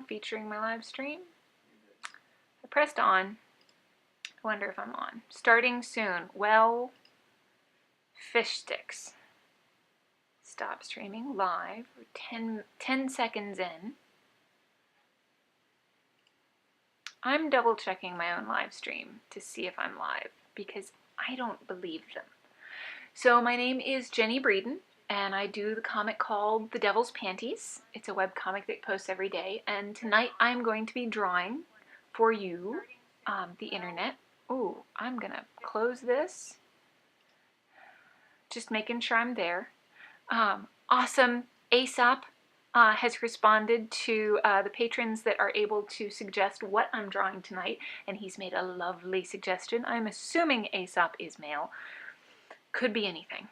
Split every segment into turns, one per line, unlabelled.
featuring my live stream. I pressed on. I wonder if I'm on. Starting soon. Well, fish sticks. Stop streaming live. We're 10 seconds in. I'm double checking my own live stream to see if I'm live because I don't believe them. So my name is Jennie Breeden and I do the comic called The Devil's Panties. It's a webcomic that posts every day, and tonight I'm going to be drawing for you the internet. Ooh, I'm gonna close this. Just making sure I'm there. Awesome. Aesop has responded to the patrons that are able to suggest what I'm drawing tonight, and he's made a lovely suggestion. I'm assuming Aesop is male. Could be anything.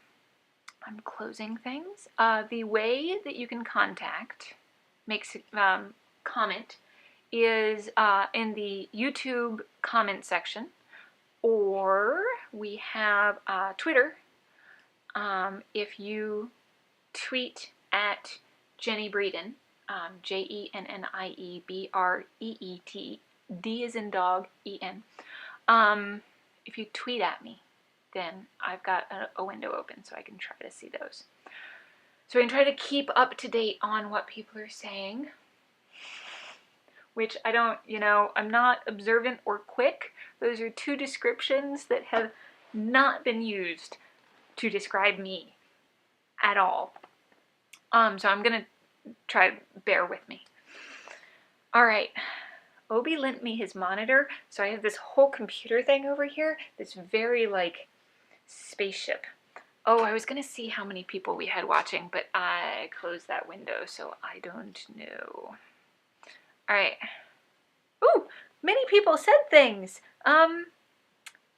I'm closing things. The way that you can comment is in the YouTube comment section, or we have Twitter. If you tweet at Jennie Breeden, JennieBreeten, D as in dog, E-N. If you tweet at me, then I've got a window open so I can try to see those. So I can try to keep up to date on what people are saying, which I don't, I'm not observant or quick. Those are two descriptions that have not been used to describe me at all. So I'm gonna try to bear with me. All right, Obi lent me his monitor, so I have this whole computer thing over here that's very like spaceship. Oh, I was gonna see how many people we had watching, but I closed that window, so I don't know. All right. Ooh, many people said things.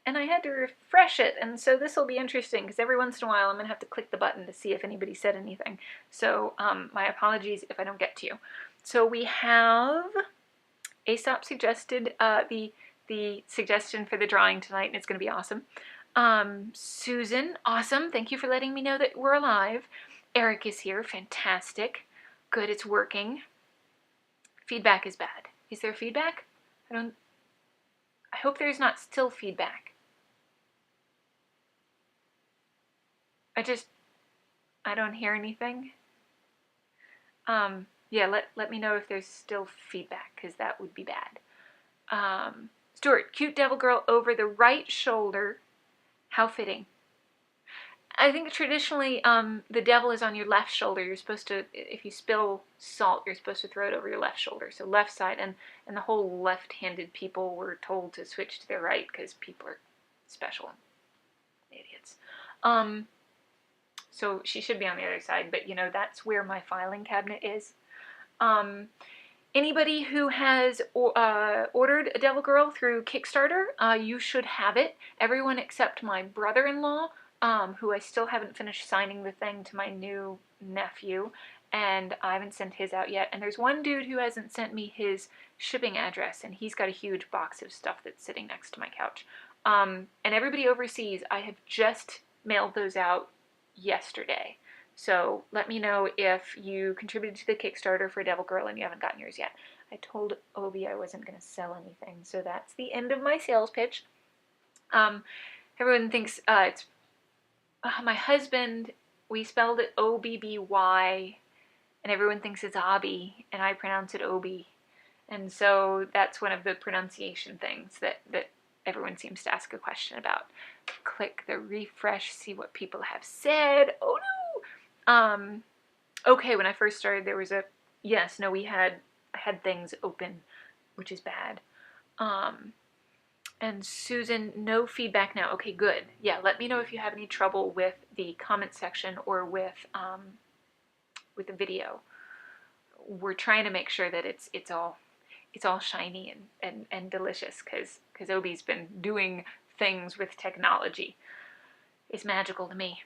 And I had to refresh it, and so this will be interesting because every once in a while I'm gonna have to click the button to see if anybody said anything. So my apologies if I don't get to you. So we have Aesop suggested the suggestion for the drawing tonight, and it's gonna be awesome. Susan, awesome. Thank you for letting me know that we're alive. Eric is here, fantastic. Good, it's working. Feedback is bad. Is there feedback? I hope there's not still feedback. I don't hear anything. Yeah, let me know if there's still feedback, because that would be bad. Stuart, cute devil girl over the right shoulder. How fitting. I think traditionally the devil is on your left shoulder. You're supposed to, if you spill salt, you're supposed to throw it over your left shoulder. So left side, and the whole left-handed people were told to switch to their right because people are special idiots. So she should be on the other side, but that's where my filing cabinet is. Anybody who has ordered a Devil Girl through Kickstarter, you should have it. Everyone except my brother-in-law, who I still haven't finished signing the thing to my new nephew, and I haven't sent his out yet. And there's one dude who hasn't sent me his shipping address, and he's got a huge box of stuff that's sitting next to my couch. And everybody overseas, I have just mailed those out yesterday. So let me know if you contributed to the Kickstarter for Devil Girl and you haven't gotten yours yet. I told Obi I wasn't going to sell anything, so that's the end of my sales pitch. Everyone thinks it's my husband, we spelled it O-B-B-Y, and everyone thinks it's Obi, and I pronounce it Obi. And so that's one of the pronunciation things that everyone seems to ask a question about. Click the refresh, see what people have said. Oh no! Okay, when I first started there was I had things open, which is bad. And Susan, no feedback now. Okay, good. Yeah, let me know if you have any trouble with the comment section or with the video. We're trying to make sure that it's all shiny and delicious because Obi's been doing things with technology. It's magical to me.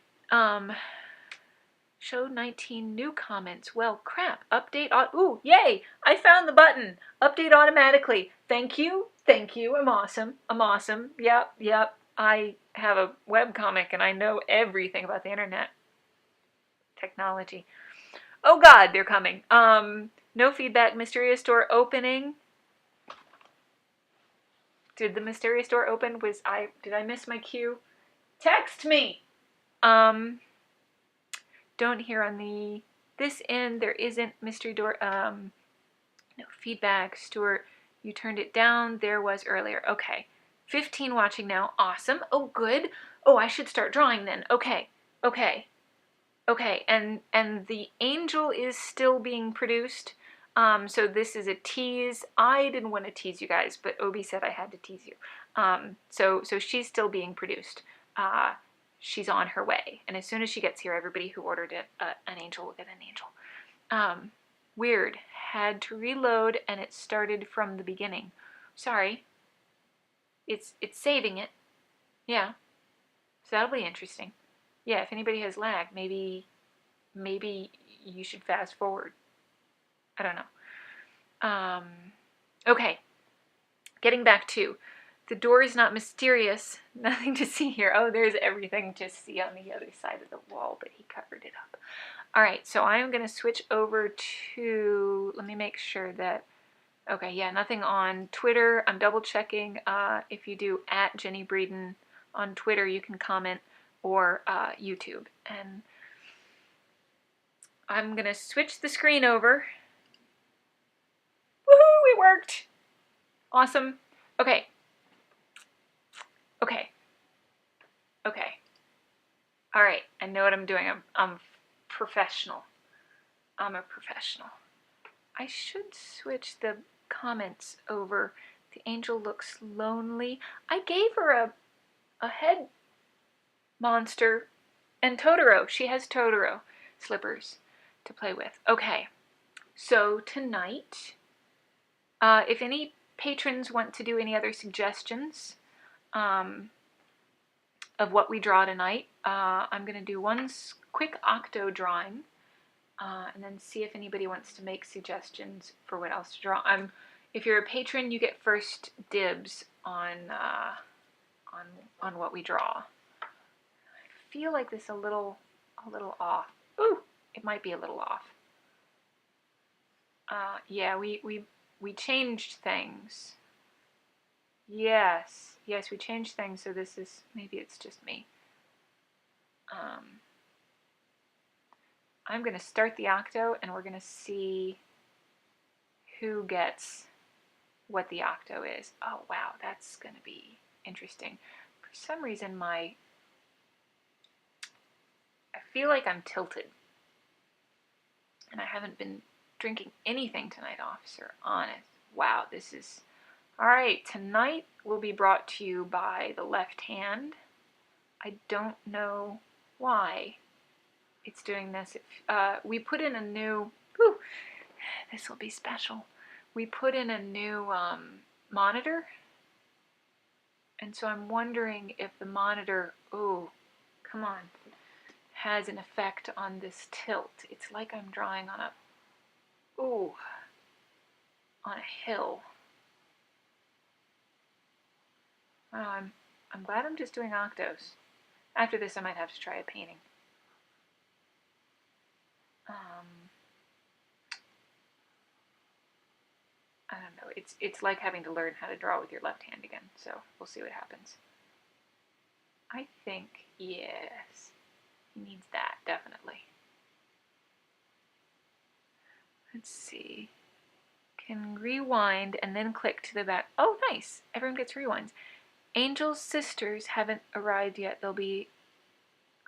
Show 19 new comments. Well, crap. Update. Ooh, yay! I found the button. Update automatically. Thank you. Thank you. I'm awesome. I'm awesome. Yep. I have a webcomic and I know everything about the internet. Technology. Oh God, they're coming. No feedback. Mysterious door opening. Did the mysterious door open? Did I miss my cue? Text me! Don't hear on this end. There isn't mystery door. No feedback. Stuart, you turned it down. There was earlier. Okay. 15 watching now. Awesome. Oh, good. Oh, I should start drawing then. Okay. Okay. Okay. And the angel is still being produced. So this is a tease. I didn't want to tease you guys, but Obi said I had to tease you. So she's still being produced. She's on her way. And as soon as she gets here, everybody who ordered it, an angel will get an angel. Weird. Had to reload and it started from the beginning. Sorry. It's saving it. Yeah. So that'll be interesting. Yeah, if anybody has lag, maybe you should fast forward. I don't know. Okay. Getting back to the door is not mysterious. Nothing to see here. Oh, there's everything to see on the other side of the wall, but he covered it up. All right, so I'm going to switch over to, let me make sure that, okay, yeah, nothing on Twitter. I'm double checking. If you do at Jennie Breeden on Twitter, you can comment, or YouTube. And I'm going to switch the screen over. Woohoo, it worked. Awesome. Okay. Okay. Okay. All right, I know what I'm doing. I'm professional. I'm a professional. I should switch the comments over. The angel looks lonely. I gave her a head monster and Totoro. She has Totoro slippers to play with. Okay, so tonight, if any patrons want to do any other suggestions of what we draw tonight, I'm going to do one quick octo drawing. And then see if anybody wants to make suggestions for what else to draw. If you're a patron, you get first dibs on what we draw. I feel like this a little off. Ooh, it might be a little off. Yeah, we changed things. Yes, we changed things. So this is, maybe it's just me. I'm going to start the octo, and we're going to see who gets what the octo is. Oh, wow, that's going to be interesting. For some reason, I feel like I'm tilted. And I haven't been drinking anything tonight, Officer. Honest. Wow, this is... All right, tonight will be brought to you by the left hand. I don't know why it's doing this. We put in a new... Whew, this will be special. We put in a new monitor. And so I'm wondering if the monitor... Oh, come on. Has an effect on this tilt. It's like I'm drawing on a hill. Oh, I'm glad I'm just doing octos. After this, I might have to try a painting. I don't know. It's like having to learn how to draw with your left hand again. So we'll see what happens. I think, yes, he needs that, definitely. Let's see. Can rewind and then click to the back. Oh, nice. Everyone gets rewinds. Angel's sisters haven't arrived yet. They'll be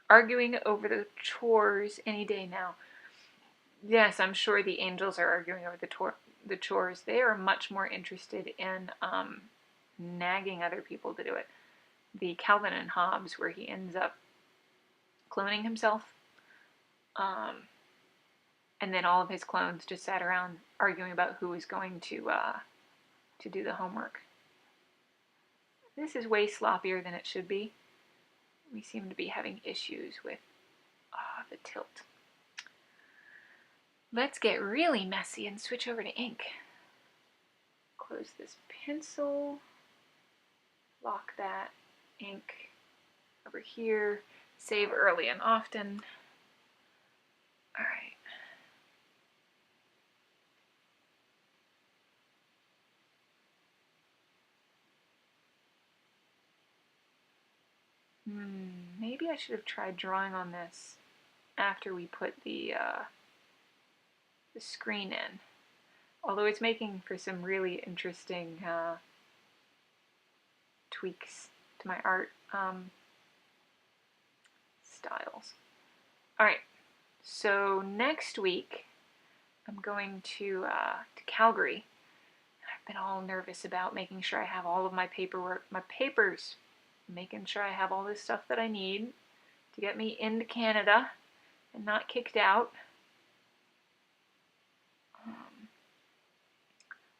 arguing over the chores any day now. Yes, I'm sure the angels are arguing over the chores. They are much more interested in nagging other people to do it. The Calvin and Hobbes, where he ends up cloning himself, and then all of his clones just sat around arguing about who was going to do the homework. This is way sloppier than it should be. We seem to be having issues with the tilt. Let's get really messy and switch over to ink. Close this pencil, lock that ink over here, save early and often. All right. Maybe I should have tried drawing on this after we put the screen in. Although it's making for some really interesting tweaks to my art styles. Alright, so next week I'm going to Calgary. I've been all nervous about making sure I have all of my paperwork, my papers, making sure I have all this stuff that I need to get me into Canada and not kicked out.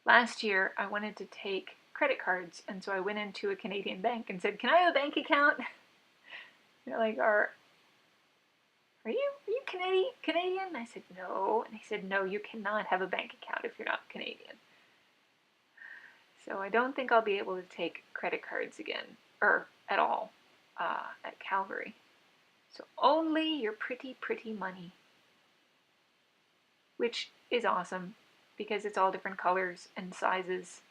Last year I wanted to take credit cards, and so I went into a Canadian bank and said, "Can I have a bank account?" They're like, "Are you Canadian?" I said, "No." And they said, "No, you cannot have a bank account if you're not Canadian." So I don't think I'll be able to take credit cards again, or at all, at Calgary. So only your pretty money, which is awesome because it's all different colors and sizes,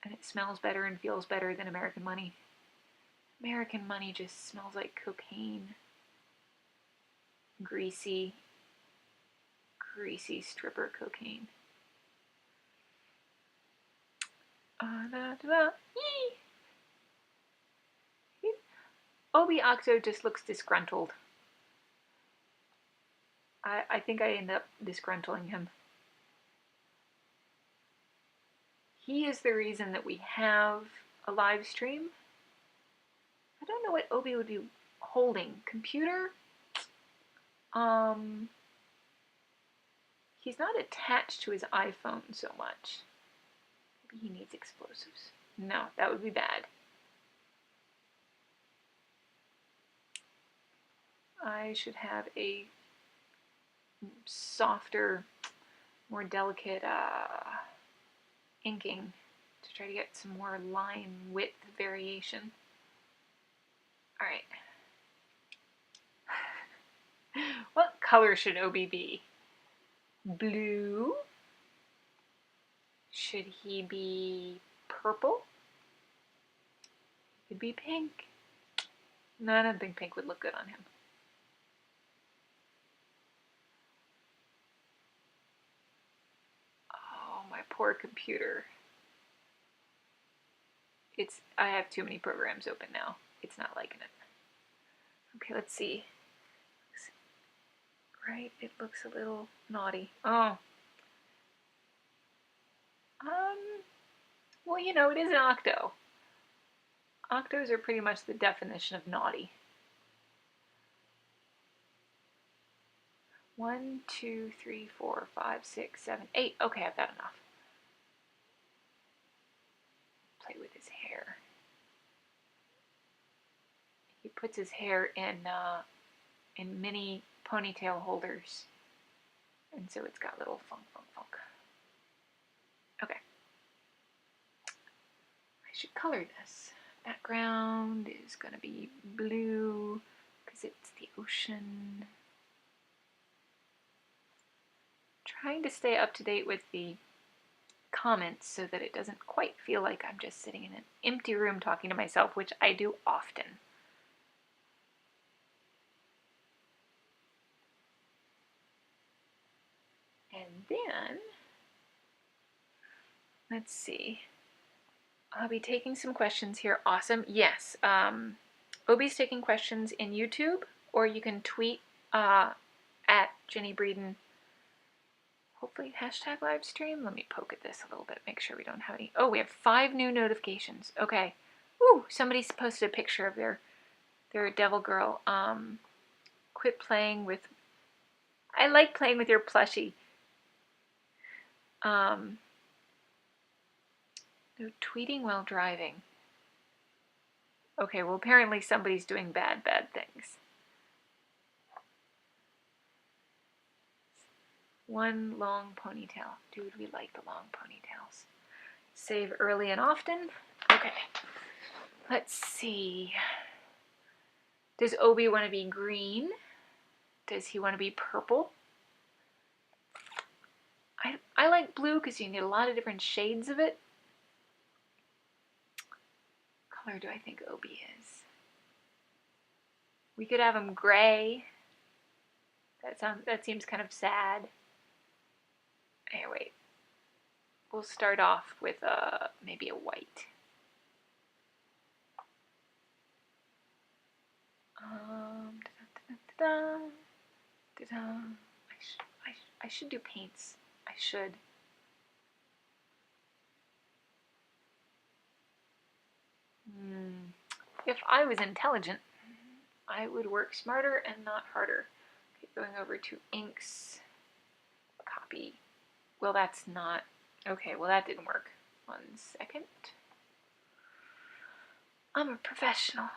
and it smells better and feels better than American money. American money just smells like cocaine. Greasy stripper cocaine. Obi Octo just looks disgruntled. I think I end up disgruntling him. He is the reason that we have a live stream. I don't know what Obi would be holding. Computer? He's not attached to his iPhone so much. Maybe he needs explosives. No, that would be bad. I should have a softer, more delicate inking to try to get some more line width variation. Alright. What color should Obi be? Blue? Should he be purple? Could be pink. No, I don't think pink would look good on him. Oh, my poor computer. I have too many programs open now. It's not liking it. Okay, let's see. Right, it looks a little naughty. Oh. Well, you know, it is an octo. Octos are pretty much the definition of naughty. 1, 2, 3, 4, 5, 6, 7, 8. Okay, I've got enough. Play with his hair. He puts his hair in mini ponytail holders, and so it's got little funk. Okay. I should color this. Background is going to be blue because it's the ocean. Trying to stay up to date with the comments so that it doesn't quite feel like I'm just sitting in an empty room talking to myself, which I do often. And then, let's see. I'll be taking some questions here. Awesome. Yes. Obi's taking questions in YouTube, or you can tweet at Jennie Breeden. Hopefully hashtag livestream. Let me poke at this a little bit, make sure we don't have any. Oh, we have 5 new notifications. Okay. Ooh, somebody's posted a picture of their devil girl. Quit playing with. I like playing with your plushie. No tweeting while driving. Okay, well apparently somebody's doing bad things. One long ponytail. Dude, we like the long ponytails. Save early and often. Okay. Let's see. Does Obi want to be green? Does he want to be purple? I like blue because you can get a lot of different shades of it. What color do I think Obi is? We could have them gray. That seems kind of sad. Here, wait. We'll start off with maybe a white. I should do paints. I should. If I was intelligent, I would work smarter and not harder. Okay, going over to inks. Copy. Well, that's not... Okay, well that didn't work. 1 second. I'm a professional.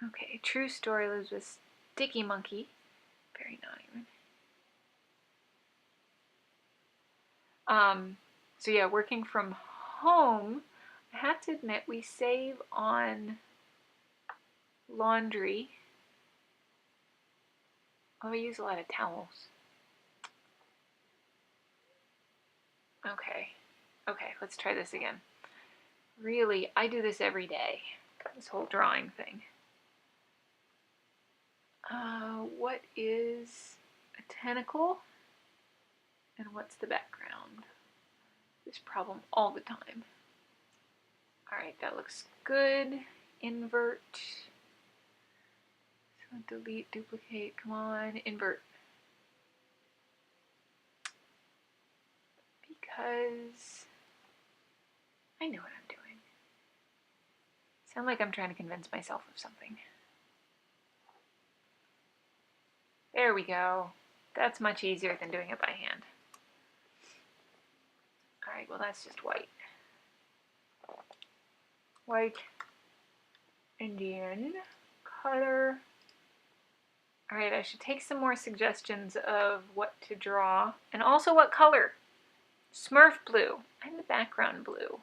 Okay, true story lives with Sticky Monkey. Very not even. So yeah, working from home, I have to admit we save on laundry. Oh, I use a lot of towels. Okay, let's try this again. Really, I do this every day, this whole drawing thing. What is a tentacle? And what's the background? This problem all the time. Alright, that looks good. Invert. So delete, duplicate, come on, invert. Because I know what I'm doing. Sound like I'm trying to convince myself of something. There we go. That's much easier than doing it by hand. Alright, well that's just white. White, Indian, color. Alright, I should take some more suggestions of what to draw. And also what color. Smurf blue. I'm the background blue.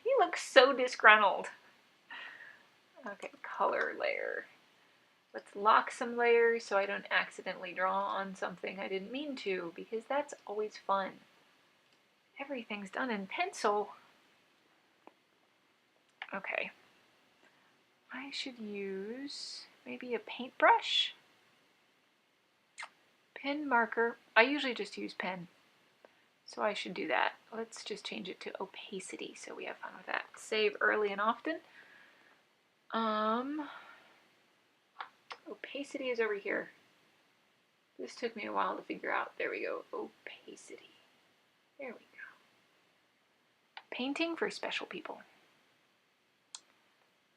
You look so disgruntled. Okay, color layer. Let's lock some layers so I don't accidentally draw on something I didn't mean to, because that's always fun. Everything's done in pencil. Okay. I should use maybe a paintbrush. Pen, marker. I usually just use pen, so I should do that. Let's just change it to opacity so we have fun with that. Save early and often. Opacity is over here. This took me a while to figure out. There we go. Opacity. There we go. Painting for special people.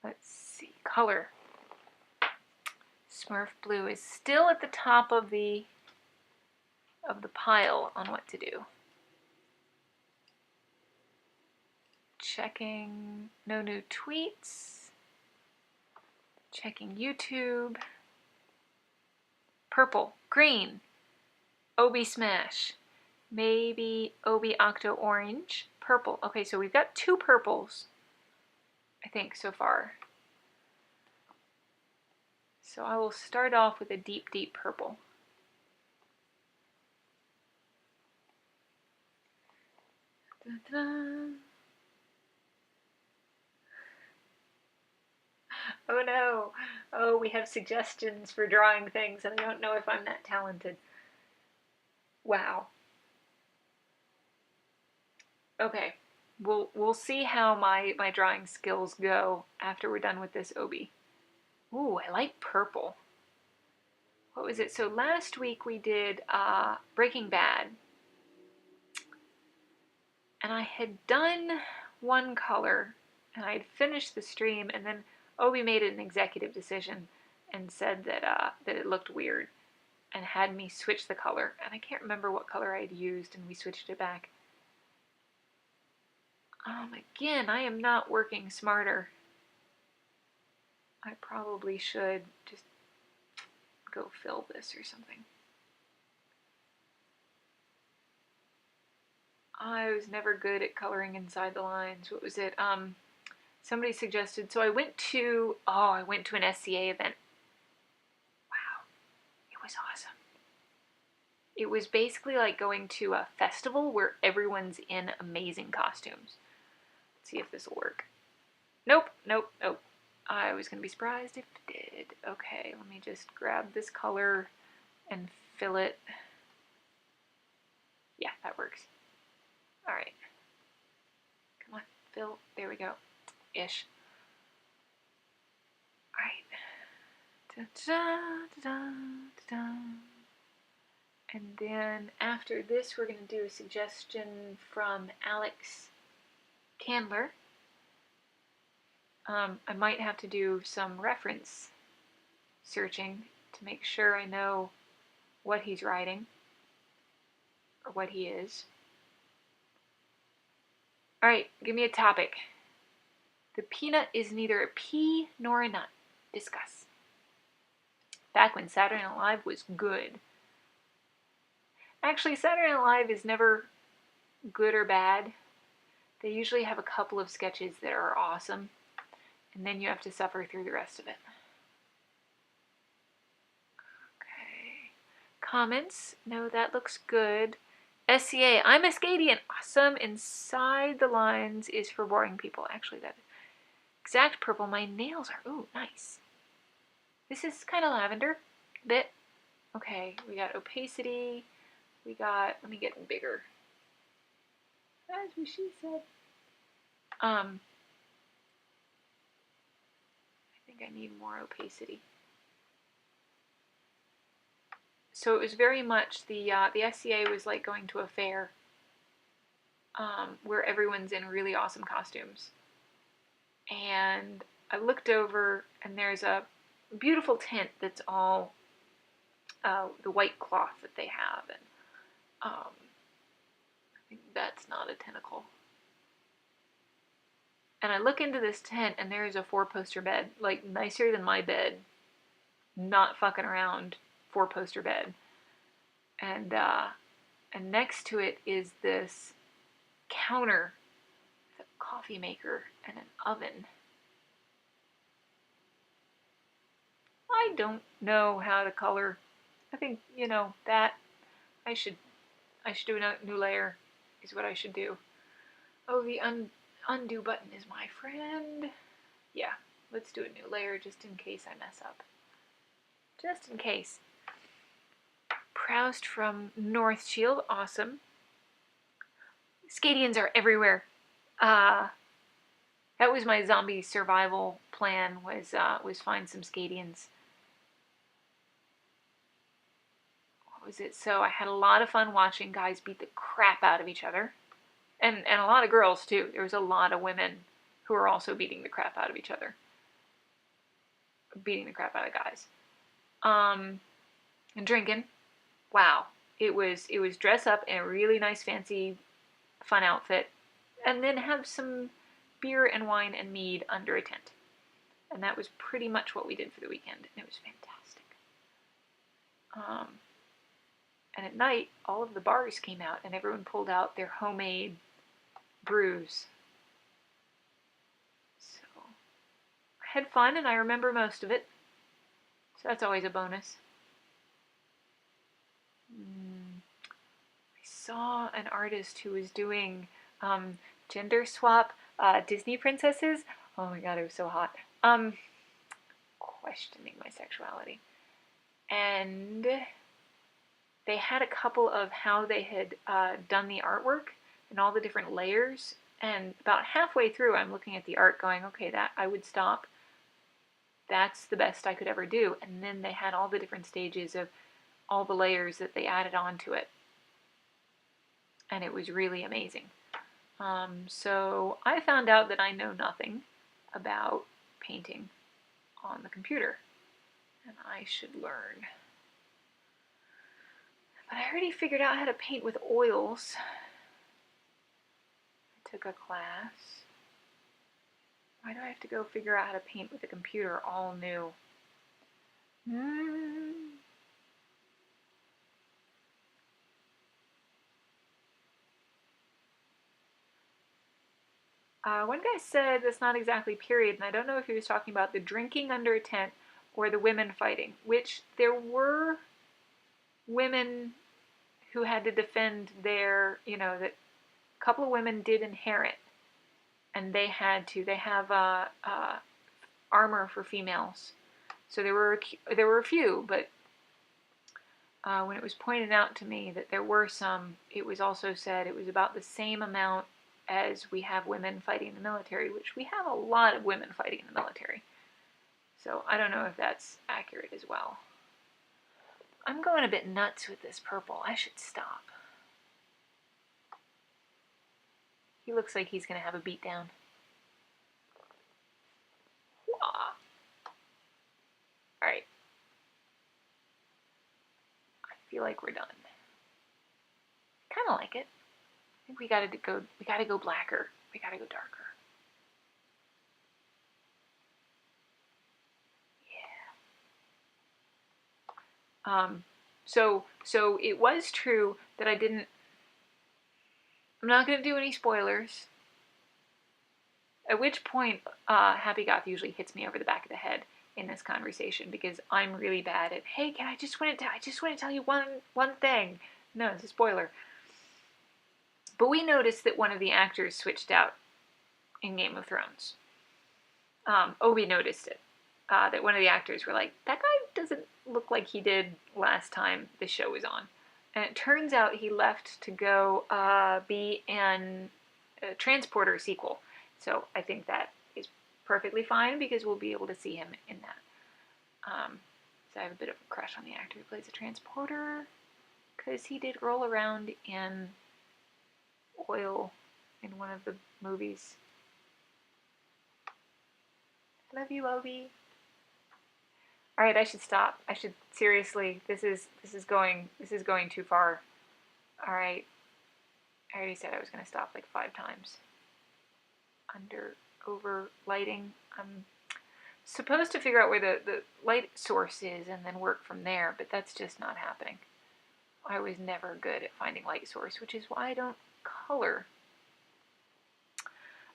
Let's see. Color. Smurf blue is still at the top of the pile on what to do. Checking no new tweets. Checking YouTube. Purple, green, Obi Smash, maybe Obi Octo Orange, purple. Okay, so we've got 2 purples, I think, so far. So I will start off with a deep, deep purple. Da-da-da. Oh no! Oh, we have suggestions for drawing things, and I don't know if I'm that talented. Wow. Okay, we'll see how my drawing skills go after we're done with this Obi. Ooh, I like purple. What was it? So last week we did Breaking Bad. And I had done one color, and I had finished the stream, and then Obi made an executive decision and said that, that it looked weird and had me switch the color. And I can't remember what color I had used, and we switched it back. Again, I am not working smarter. I probably should just go fill this or something. I was never good at coloring inside the lines. What was it? Somebody suggested, so I went to an SCA event. Wow, it was awesome. It was basically like going to a festival where everyone's in amazing costumes. see if this will work. Nope, nope, nope. I was going to be surprised if it did. Okay, let me just grab this color and fill it. Yeah, that works. All right. Come on, fill. There we go. Ish. All right. Da-da-da-da-da. And then after this, we're going to do a suggestion from Alex Candler. I might have to do some reference searching to make sure I know what he's writing or what he is. All right, give me a topic. The peanut is neither a pea nor a nut. Discuss. Back when Saturday Night Live was good. Actually, Saturday Night Live is never good or bad. They usually have a couple of sketches that are awesome, and then you have to suffer through the rest of it. Okay. Comments? No, that looks good. SCA, I'm a Scadian. Awesome. Inside the lines is for boring people. Actually, that exact purple. My nails are, ooh, nice. This is kind of lavender. A bit. Okay, we got opacity. We got, let me get bigger. That's what she said. I think I need more opacity. So it was very much the SCA was like going to a fair where everyone's in really awesome costumes. And I looked over and there's a beautiful tent that's all the white cloth that they have. And I think that's not a tentacle. And I look into this tent and there's a 4-poster bed, like nicer than my bed. Not fucking around. 4-poster bed. And next to it is this counter with a coffee maker and an oven. I don't know how to color. I think, you know, that I should do a new layer is what I should do. Oh, the undo button is my friend. Yeah, let's do a new layer just in case I mess up. Just in case. Proust from North Shield, awesome. Scadians are everywhere. That was my zombie survival plan, was find some Scadians. What was it? So I had a lot of fun watching guys beat the crap out of each other. And a lot of girls too. There was a lot of women who were also beating the crap out of each other. Beating the crap out of guys. And drinking. Wow. It was dress up in a really nice fancy fun outfit and then have some beer and wine and mead under a tent. And that was pretty much what we did for the weekend. And it was fantastic. And at night, all of the bars came out and everyone pulled out their homemade brews. So I had fun and I remember most of it. So that's always a bonus. I saw an artist who was doing gender swap Disney princesses. Oh my god, it was so hot. Questioning my sexuality. And they had a couple of how they had done the artwork and all the different layers. And about halfway through, I'm looking at the art going, okay, that I would stop. That's the best I could ever do. And then they had all the different stages of all the layers that they added onto it. And it was really amazing. So I found out that I know nothing about painting on the computer. And I should learn. But I already figured out how to paint with oils. I took a class. Why do I have to go figure out how to paint with a computer all new? One guy said that's not exactly period, and I don't know if he was talking about the drinking under a tent or the women fighting, which there were women who had to defend their, you know, that a couple of women did inherit, and they have armor for females. So there were a few, but when it was pointed out to me that there were some, it was also said it was about the same amount as we have women fighting in the military, which we have a lot of women fighting in the military. So I don't know if that's accurate as well. I'm going a bit nuts with this purple. I should stop. He looks like he's going to have a beatdown. Alright. I feel like we're done. Kind of like it. I think we gotta go blacker. We gotta go darker. Yeah. So it was true that I'm not gonna do any spoilers. At which point, Happy Goth usually hits me over the back of the head in this conversation because I'm really bad at, hey, I just want to tell you one thing. No, it's a spoiler. But we noticed that one of the actors switched out in Game of Thrones. Obi noticed it. That one of the actors were like, that guy doesn't look like he did last time the show was on. And it turns out he left to go be in a Transporter sequel. So I think that is perfectly fine because we'll be able to see him in that. So I have a bit of a crush on the actor who plays a Transporter because he did roll around in oil in one of the movies. Love you, Obi. All right, I should stop. I should seriously. This is going too far. All right. I already said I was going to stop like 5 times. Over lighting. I'm supposed to figure out where the light source is and then work from there, but that's just not happening. I was never good at finding light source, which is why I don't color.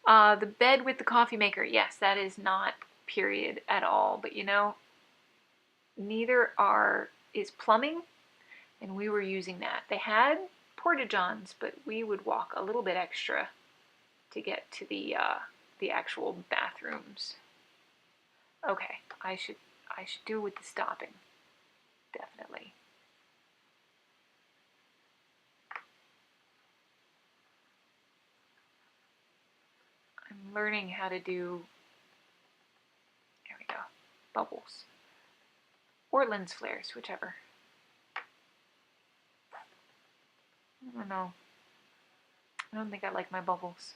The bed with the coffee maker. Yes, that is not period at all, but you know, neither is plumbing, and we were using that. They had porta-johns, but we would walk a little bit extra to get to the actual bathrooms. Okay, I should do with the stopping. Definitely. I'm learning how to do, there we go, bubbles. Or lens flares, whichever. I don't know. I don't think I like my bubbles.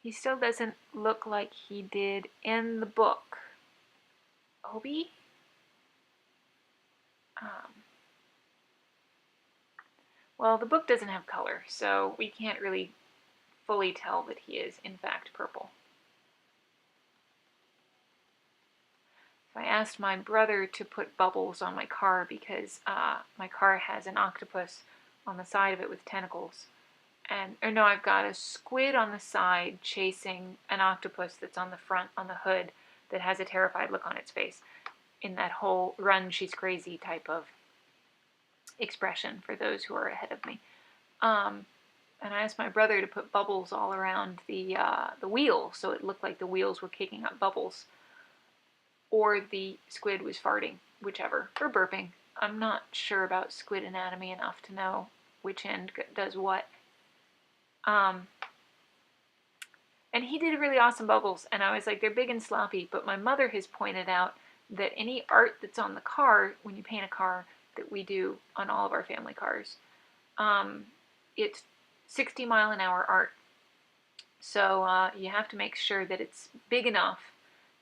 He still doesn't look like he did in the book. Obi? Well, the book doesn't have color, so we can't really fully tell that he is, in fact, purple. So I asked my brother to put bubbles on my car because my car has an octopus on the side of it with tentacles. Or no, I've got a squid on the side chasing an octopus that's on the front, on the hood, that has a terrified look on its face. In that whole run, she's crazy type of expression for those who are ahead of me. And I asked my brother to put bubbles all around the wheel so it looked like the wheels were kicking up bubbles. Or the squid was farting, whichever, or burping. I'm not sure about squid anatomy enough to know which end does what. And he did really awesome bubbles, and I was like, they're big and sloppy, but my mother has pointed out that any art that's on the car, when you paint a car, that we do on all of our family cars, it's 60-mile-an-hour art. So you have to make sure that it's big enough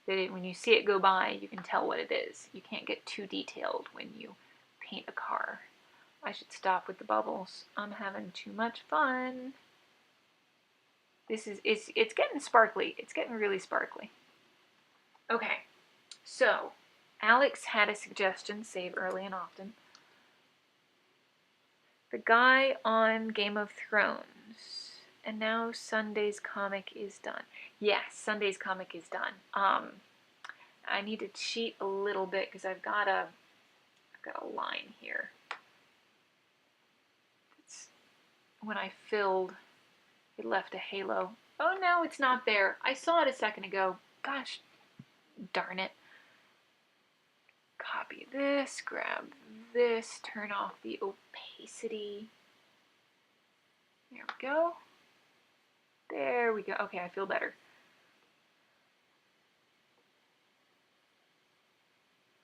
that when you see it go by, you can tell what it is. You can't get too detailed when you paint a car. I should stop with the bubbles. I'm having too much fun. It's getting sparkly. It's getting really sparkly. Okay, so Alex had a suggestion, save early and often. The guy on Game of Thrones. And now Sunday's comic is done. Yes, Sunday's comic is done. I need to cheat a little bit because I've got a line here. when I filled, it left a halo. Oh no, it's not there. I saw it a second ago. Gosh, darn it. Copy this, grab this, turn off the opacity. There we go. There we go. Okay, I feel better.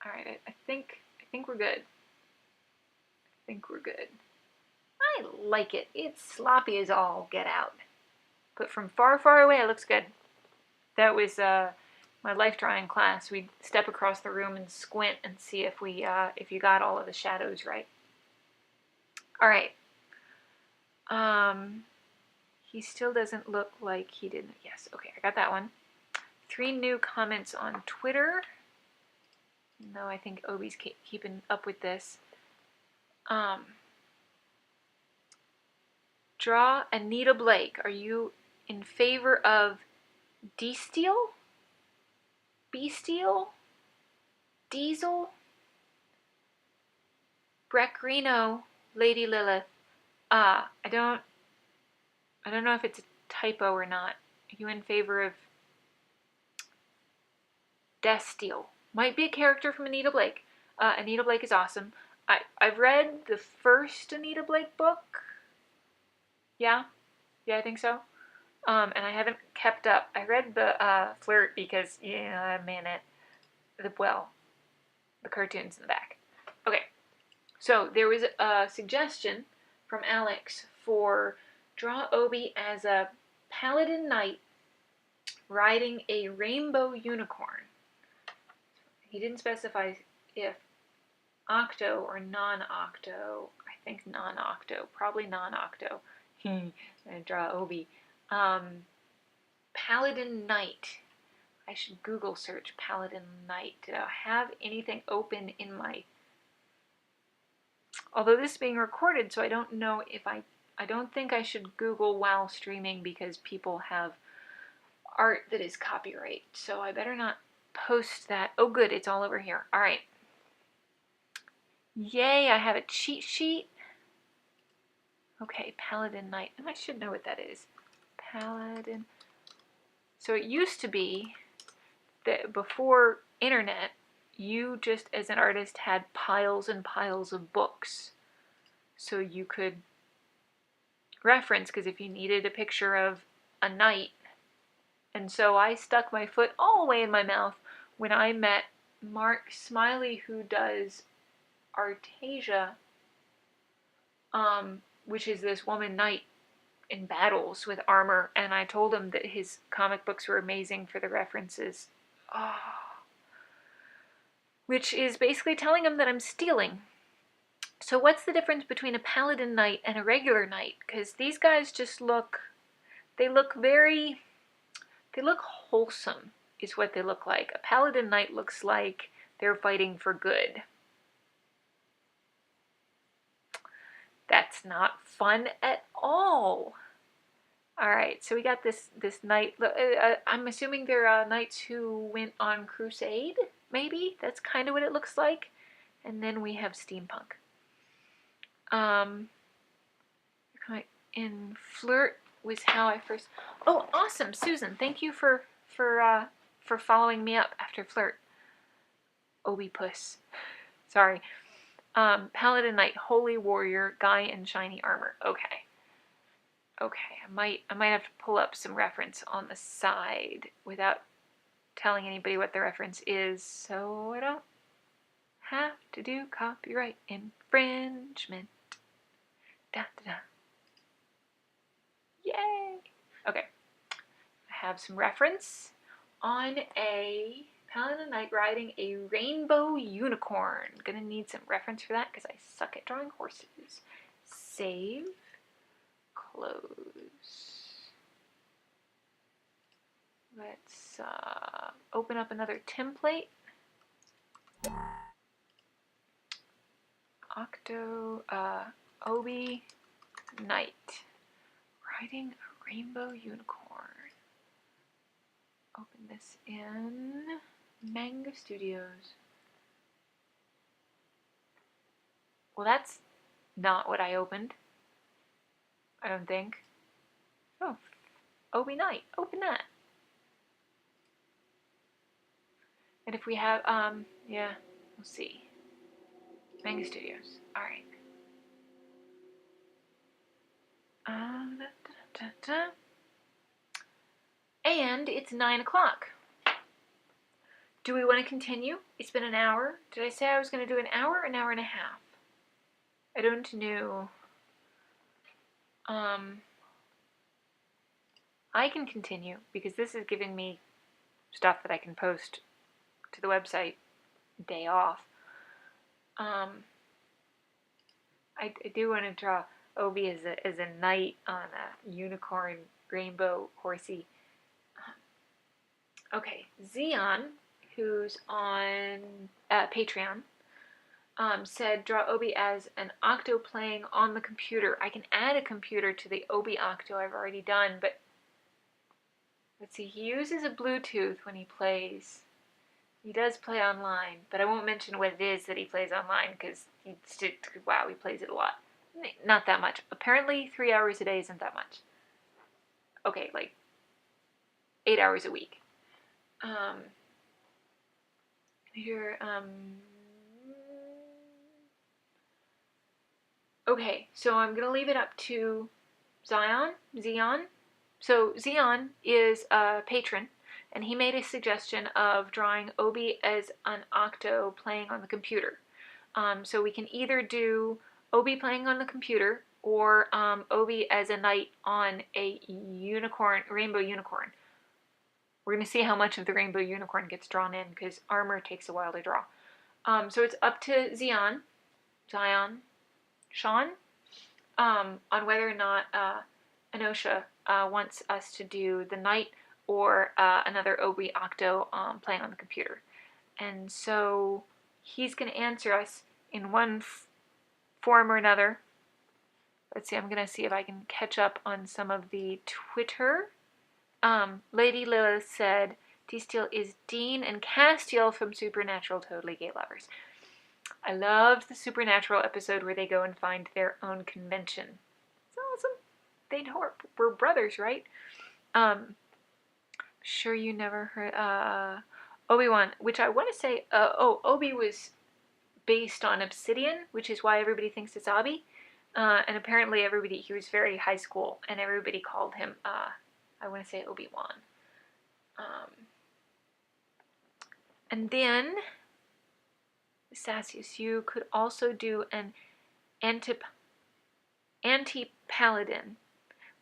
All right, I think we're good. I think we're good. I like it. It's sloppy as all get out. But from far, far away, it looks good. That was my life drawing class. We'd step across the room and squint and see if you got all of the shadows right. All right. He still doesn't look like he didn't. Yes, okay, I got that one. 3 new comments on Twitter. No, I think Obi's keeping up with this. Draw Anita Blake. Are you in favor of D-Steel? B-Steel? Diesel? Breckrino? Lady Lilith? I don't know if it's a typo or not. Are you in favor of Destiel? Might be a character from Anita Blake. Anita Blake is awesome. I've read the first Anita Blake book. Yeah, I think so. And I haven't kept up. I read the Flirt because, man, the cartoons in the back. Okay, so there was a suggestion from Alex for draw Obi as a paladin knight riding a rainbow unicorn. He didn't specify if octo or non-octo. I think non-octo, probably non-octo. I'm gonna draw Obi. Paladin Knight. I should Google search Paladin Knight. Did I have anything open in my... Although this is being recorded, so I don't know if I don't think I should Google while streaming because people have art that is copyright. So I better not post that. Oh good, it's all over here. All right. Yay, I have a cheat sheet. Okay, Paladin Knight. And I should know what that is. Paladin. So it used to be that before internet, you just as an artist had piles and piles of books. So you could reference, because if you needed a picture of a knight. And so I stuck my foot all the way in my mouth when I met Mark Smiley, who does Artasia, which is this woman knight in battles with armor, and I told him that his comic books were amazing for the references. Oh. Which is basically telling him that I'm stealing. So what's the difference between a paladin knight and a regular knight? Because these guys just look wholesome is what they look like. A paladin knight looks like they're fighting for good. That's not fun at all. All right, so we got this knight. I'm assuming they're knights who went on crusade, maybe? That's kind of what it looks like. And then we have steampunk. In Flirt was how I first... Oh, awesome, Susan. Thank you for following me up after Flirt. Obi Puss. Sorry. Paladin Knight, Holy Warrior, guy in shiny armor. Okay. Okay, I might have to pull up some reference on the side without telling anybody what the reference is, so I don't have to do copyright infringement. Da da da. Yay! Okay, I have some reference on a Paladin Knight riding a rainbow unicorn. Gonna need some reference for that because I suck at drawing horses. Save. Close. Let's open up another template. Obi Knight riding a rainbow unicorn. Open this in Manga Studios. Well, that's not what I opened. I don't think. Oh, Obi Knight, open that. And if we have, yeah, we'll see. Manga Studios, alright. And it's 9 o'clock. Do we want to continue? It's been an hour. Did I say I was going to do an hour and a half? I don't know. I can continue because this is giving me stuff that I can post to the website day off. I do want to draw Obi as a knight on a unicorn rainbow horsey. Okay, Xeon, who's on Patreon, said draw Obi as an octo playing on the computer. I can add a computer to the Obi octo I've already done, but let's see, he uses a Bluetooth when he plays. He does play online, but I won't mention what it is that he plays online because he plays it a lot. Not that much. Apparently 3 hours a day isn't that much. Okay, like 8 hours a week. Okay, so I'm going to leave it up to Xeon. So Xeon is a patron, and he made a suggestion of drawing Obi as an octo playing on the computer. So we can either do Obi playing on the computer or Obi as a knight on a rainbow unicorn. We're going to see how much of the rainbow unicorn gets drawn in because armor takes a while to draw. So it's up to Zion, Sean, on whether or not Anosha wants us to do the knight or another Obi octo playing on the computer. And so he's going to answer us in one form or another. Let's see, I'm going to see if I can catch up on some of the Twitter. Lady Lilith said, D-Steel is Dean and Castiel from Supernatural Totally Gay Lovers. I loved the Supernatural episode where they go and find their own convention. It's awesome. They were brothers, right? Sure you never heard Obi-Wan, which I want to say, Obi was based on Obsidian, which is why everybody thinks it's Obi. And apparently he was very high school, and everybody called him, I want to say Obi-Wan. And then, Sassius, you could also do an anti-paladin.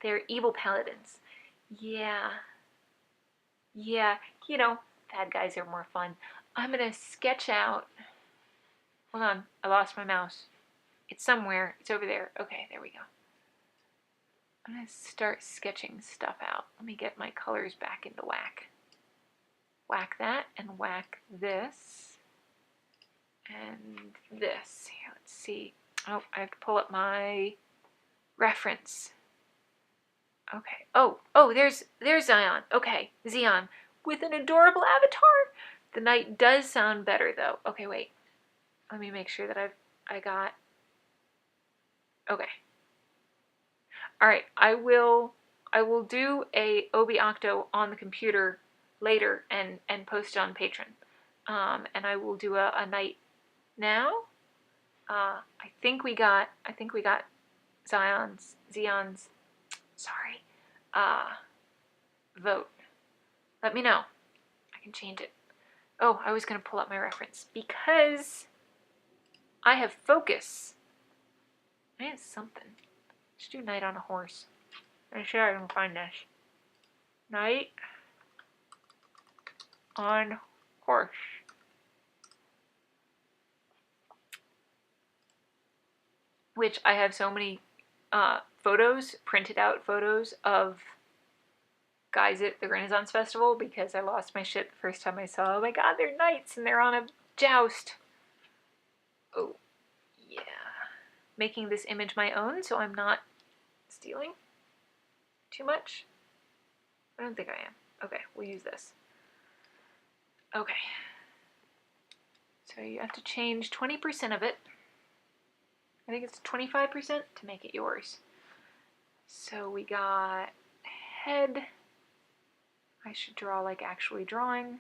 They're evil paladins. Yeah, bad guys are more fun. I'm going to sketch out. Hold on, I lost my mouse. It's somewhere. It's over there. Okay, there we go. I'm going to start sketching stuff out. Let me get my colors back into whack. Whack that and whack this. And this. Here, let's see. Oh, I have to pull up my reference. Okay. Oh, there's Zion. Okay, Xeon. With an adorable avatar. The knight does sound better, though. Okay, wait. Let me make sure that I got... Okay. Alright, I will do a Obi Octo on the computer later and post it on Patreon. And I will do a night now. I think we got Xeon's vote. Let me know. I can change it. Oh, I was gonna pull up my reference because I have focus. I had something. Let's do knight on a horse. I'm sure I can find this. Knight on horse. Which I have so many printed out photos of guys at the Renaissance Festival because I lost my shit the first time I saw, oh my god, they're knights and they're on a joust. Oh, yeah. Making this image my own so I'm not stealing too much. I don't think I am. Okay, we'll use this. Okay. So you have to change 20% of it. I think it's 25% to make it yours. So we got head. I should draw like actually drawing,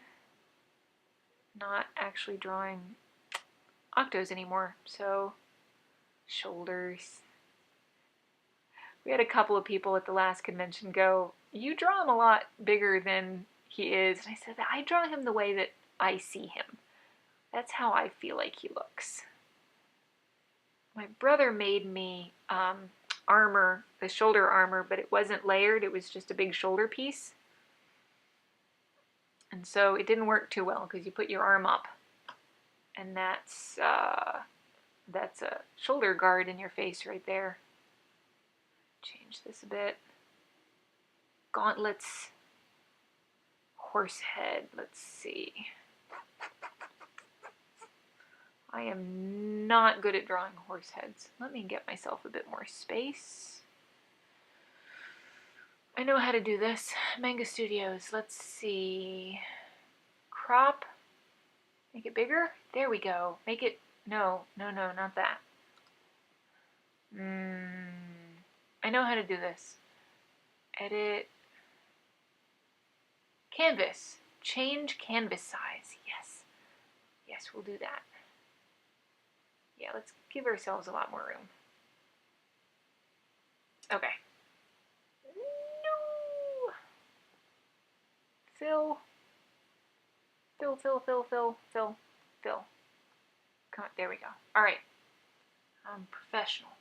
not actually drawing octos anymore. So shoulders. We had a couple of people at the last convention go, "You draw him a lot bigger than he is." And I said, "I draw him the way that I see him. That's how I feel like he looks." My brother made me armor, the shoulder armor, but it wasn't layered. It was just a big shoulder piece. And so it didn't work too well because you put your arm up, and that's a shoulder guard in your face right there. Change this a bit. Gauntlets. Horse head. Let's see. I am not good at drawing horse heads. Let me get myself a bit more space. I know how to do this. Manga Studios. Let's see. Crop. Make it bigger. There we go. Make it... No, not that. I know how to do this. Edit. Canvas. Change canvas size. Yes. Yes, we'll do that. Yeah, let's give ourselves a lot more room. Okay. No! Fill. Fill. Come on, there we go. All right. I'm professional.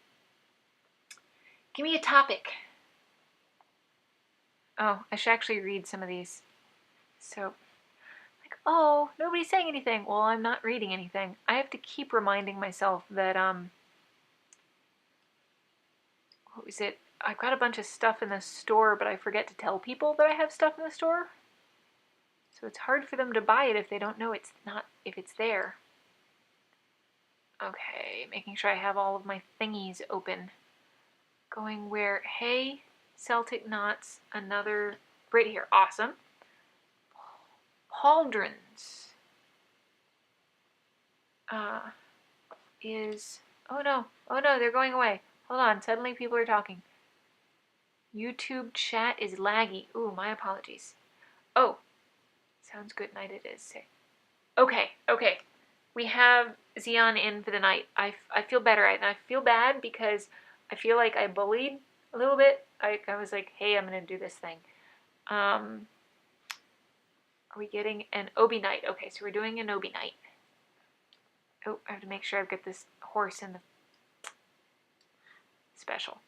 Give me a topic. Oh, I should actually read some of these. So, like, oh, nobody's saying anything. Well, I'm not reading anything. I have to keep reminding myself that, what was it? I've got a bunch of stuff in the store, but I forget to tell people that I have stuff in the store. So it's hard for them to buy it if they don't know if it's there. Okay, making sure I have all of my thingies open. Going where, hey, Celtic knots, another, right here, awesome. Pauldrons is, oh no, they're going away. Hold on, suddenly people are talking. YouTube chat is laggy. Ooh, my apologies. Oh, sounds good night it is. Okay. We have Xeon in for the night. I feel better, and I feel bad because I feel like I bullied a little bit. I was like, hey, I'm going to do this thing. Are we getting an Obi night? Okay, so we're doing an Obi night. Oh, I have to make sure I've got this horse in the special.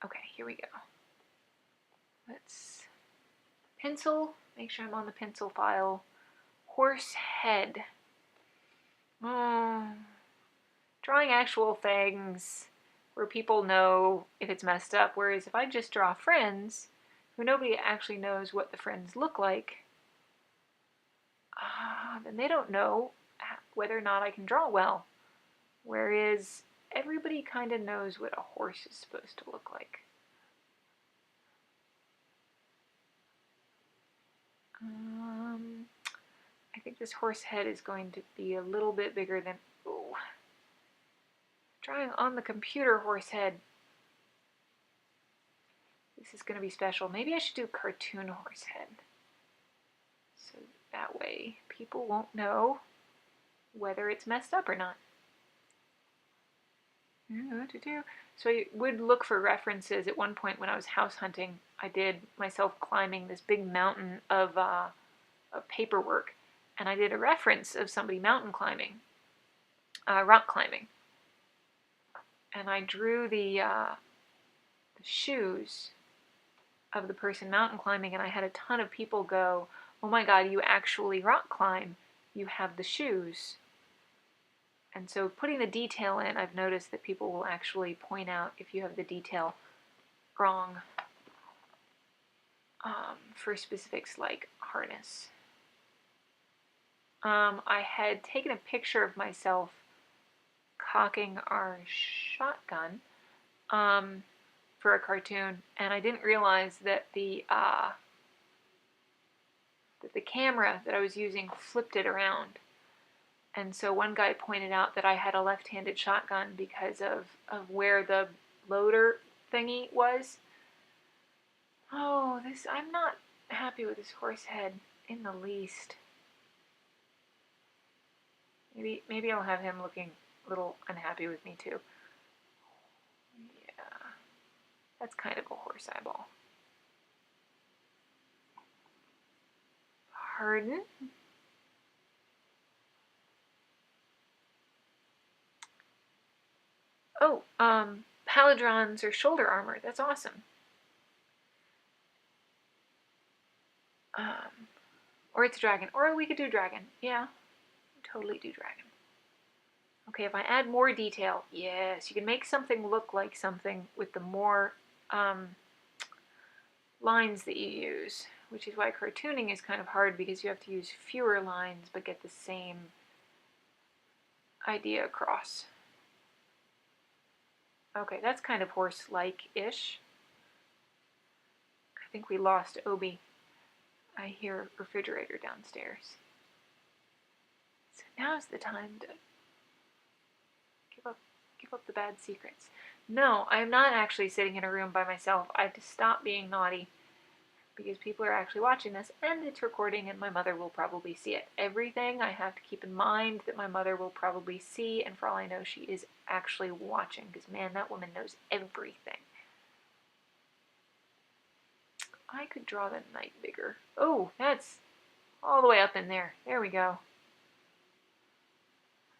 Okay, here we go. Let's pencil, make sure I'm on the pencil file. Horse head. Drawing actual things where people know if it's messed up, whereas if I just draw friends, who nobody actually knows what the friends look like, then they don't know whether or not I can draw well. Whereas everybody kind of knows what a horse is supposed to look like. I think this horse head is going to be a little bit bigger than, ooh. Drawing on the computer horse head. This is going to be special. Maybe I should do cartoon horse head. So that way people won't know whether it's messed up or not. So I would look for references. At one point when I was house hunting, I did myself climbing this big mountain of paperwork, and I did a reference of somebody mountain climbing, rock climbing, and I drew the shoes of the person mountain climbing, and I had a ton of people go, "Oh my God, you actually rock climb, you have the shoes." And so putting the detail in, I've noticed that people will actually point out if you have the detail wrong for specifics like harness. I had taken a picture of myself cocking our shotgun for a cartoon, and I didn't realize that the camera that I was using flipped it around. And so one guy pointed out that I had a left-handed shotgun because of where the loader thingy was. Oh, I'm not happy with this horse head in the least. Maybe I'll have him looking a little unhappy with me too. Yeah, that's kind of a horse eyeball. Pardon? Oh, paladrons or shoulder armor. That's awesome. Or it's a dragon. Or we could do dragon. Yeah, totally do dragon. Okay, if I add more detail, yes, you can make something look like something with the more lines that you use, which is why cartooning is kind of hard because you have to use fewer lines but get the same idea across. Okay, that's kind of horse-like-ish. I think we lost Obi. I hear refrigerator downstairs. So now's the time to give up the bad secrets. No, I'm not actually sitting in a room by myself. I have to stop being naughty because people are actually watching this and it's recording and my mother will probably see it. Everything I have to keep in mind that my mother will probably see, and for all I know she is actually watching because man, that woman knows everything. I could draw the knight bigger. Oh, that's all the way up in there. There we go.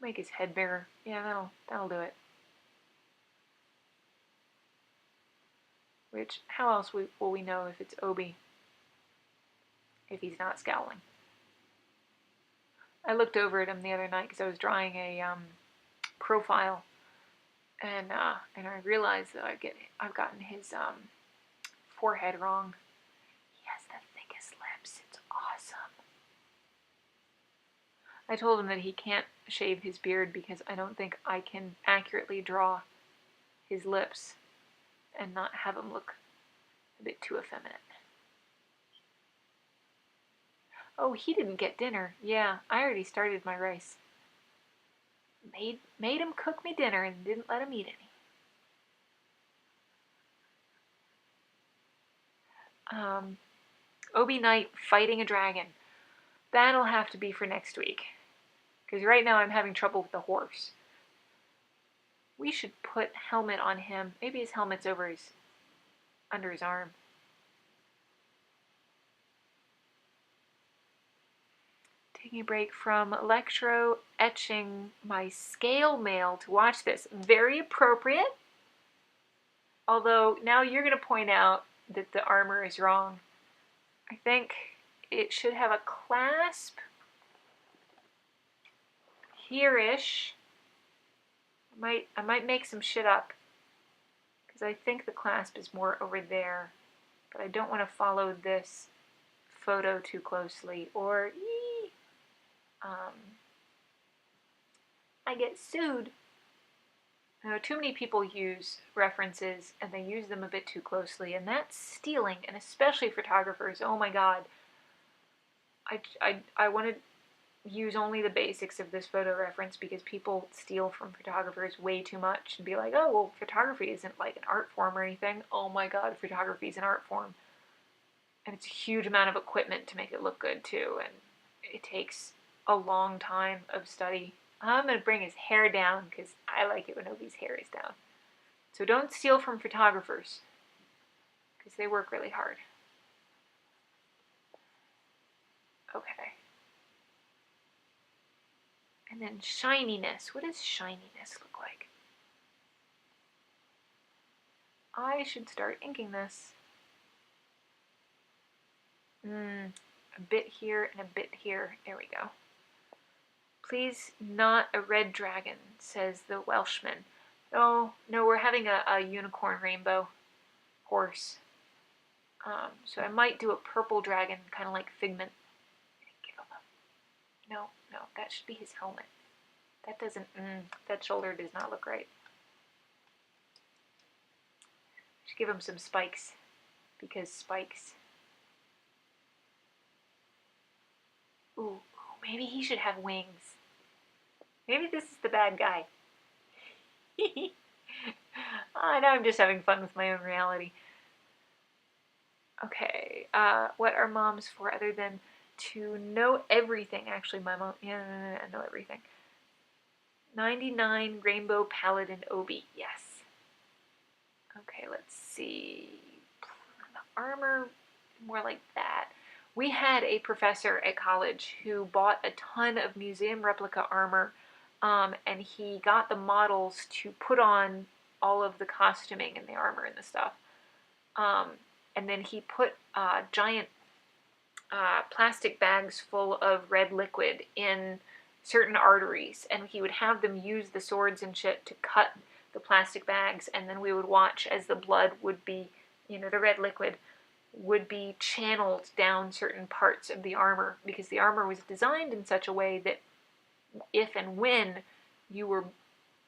Make his head bigger. Yeah, that'll do it. Which, how else will we know if it's Obi? If he's not scowling. I looked over at him the other night because I was drawing a profile, and I realized that I've gotten his forehead wrong. He has the thickest lips. It's awesome. I told him that he can't shave his beard because I don't think I can accurately draw his lips and not have him look a bit too effeminate. Oh, he didn't get dinner. Yeah, I already started my rice. Made him cook me dinner and didn't let him eat any. Obi Knight fighting a dragon. That'll have to be for next week. Because right now I'm having trouble with the horse. We should put helmet on him. Maybe his helmet's under his arm. Taking a break from electro etching my scale mail to watch this. Very appropriate. Although now you're going to point out that the armor is wrong. I think it should have a clasp here-ish. I might make some shit up because I think the clasp is more over there, but I don't want to follow this photo too closely or I get sued. You know, too many people use references and they use them a bit too closely, and that's stealing, and especially photographers. Oh my god. I want to use only the basics of this photo reference because people steal from photographers way too much and be like, oh, well, photography isn't like an art form or anything. Oh my god, photography is an art form. And it's a huge amount of equipment to make it look good too, and it takes a long time of study. I'm going to bring his hair down because I like it when Obi's hair is down. So don't steal from photographers because they work really hard. Okay. And then shininess. What does shininess look like? I should start inking this. A bit here and a bit here. There we go. Please, not a red dragon, says the Welshman. Oh, no, we're having a unicorn rainbow horse. So I might do a purple dragon, kind of like Figment. No, that should be his helmet. That doesn't, that shoulder does not look right. Should give him some spikes, because spikes. Ooh, maybe he should have wings. Maybe this is the bad guy. I know I'm just having fun with my own reality. Okay, what are moms for other than to know everything? Actually, my mom, yeah, I know everything. 99 Rainbow Paladin Obi, yes. Okay, let's see. The armor, more like that. We had a professor at college who bought a ton of museum replica armor, and he got the models to put on all of the costuming and the armor and the stuff. And then he put giant plastic bags full of red liquid in certain arteries, and he would have them use the swords and shit to cut the plastic bags, and then we would watch as the blood would be, the red liquid would be channeled down certain parts of the armor, because the armor was designed in such a way that if and when you were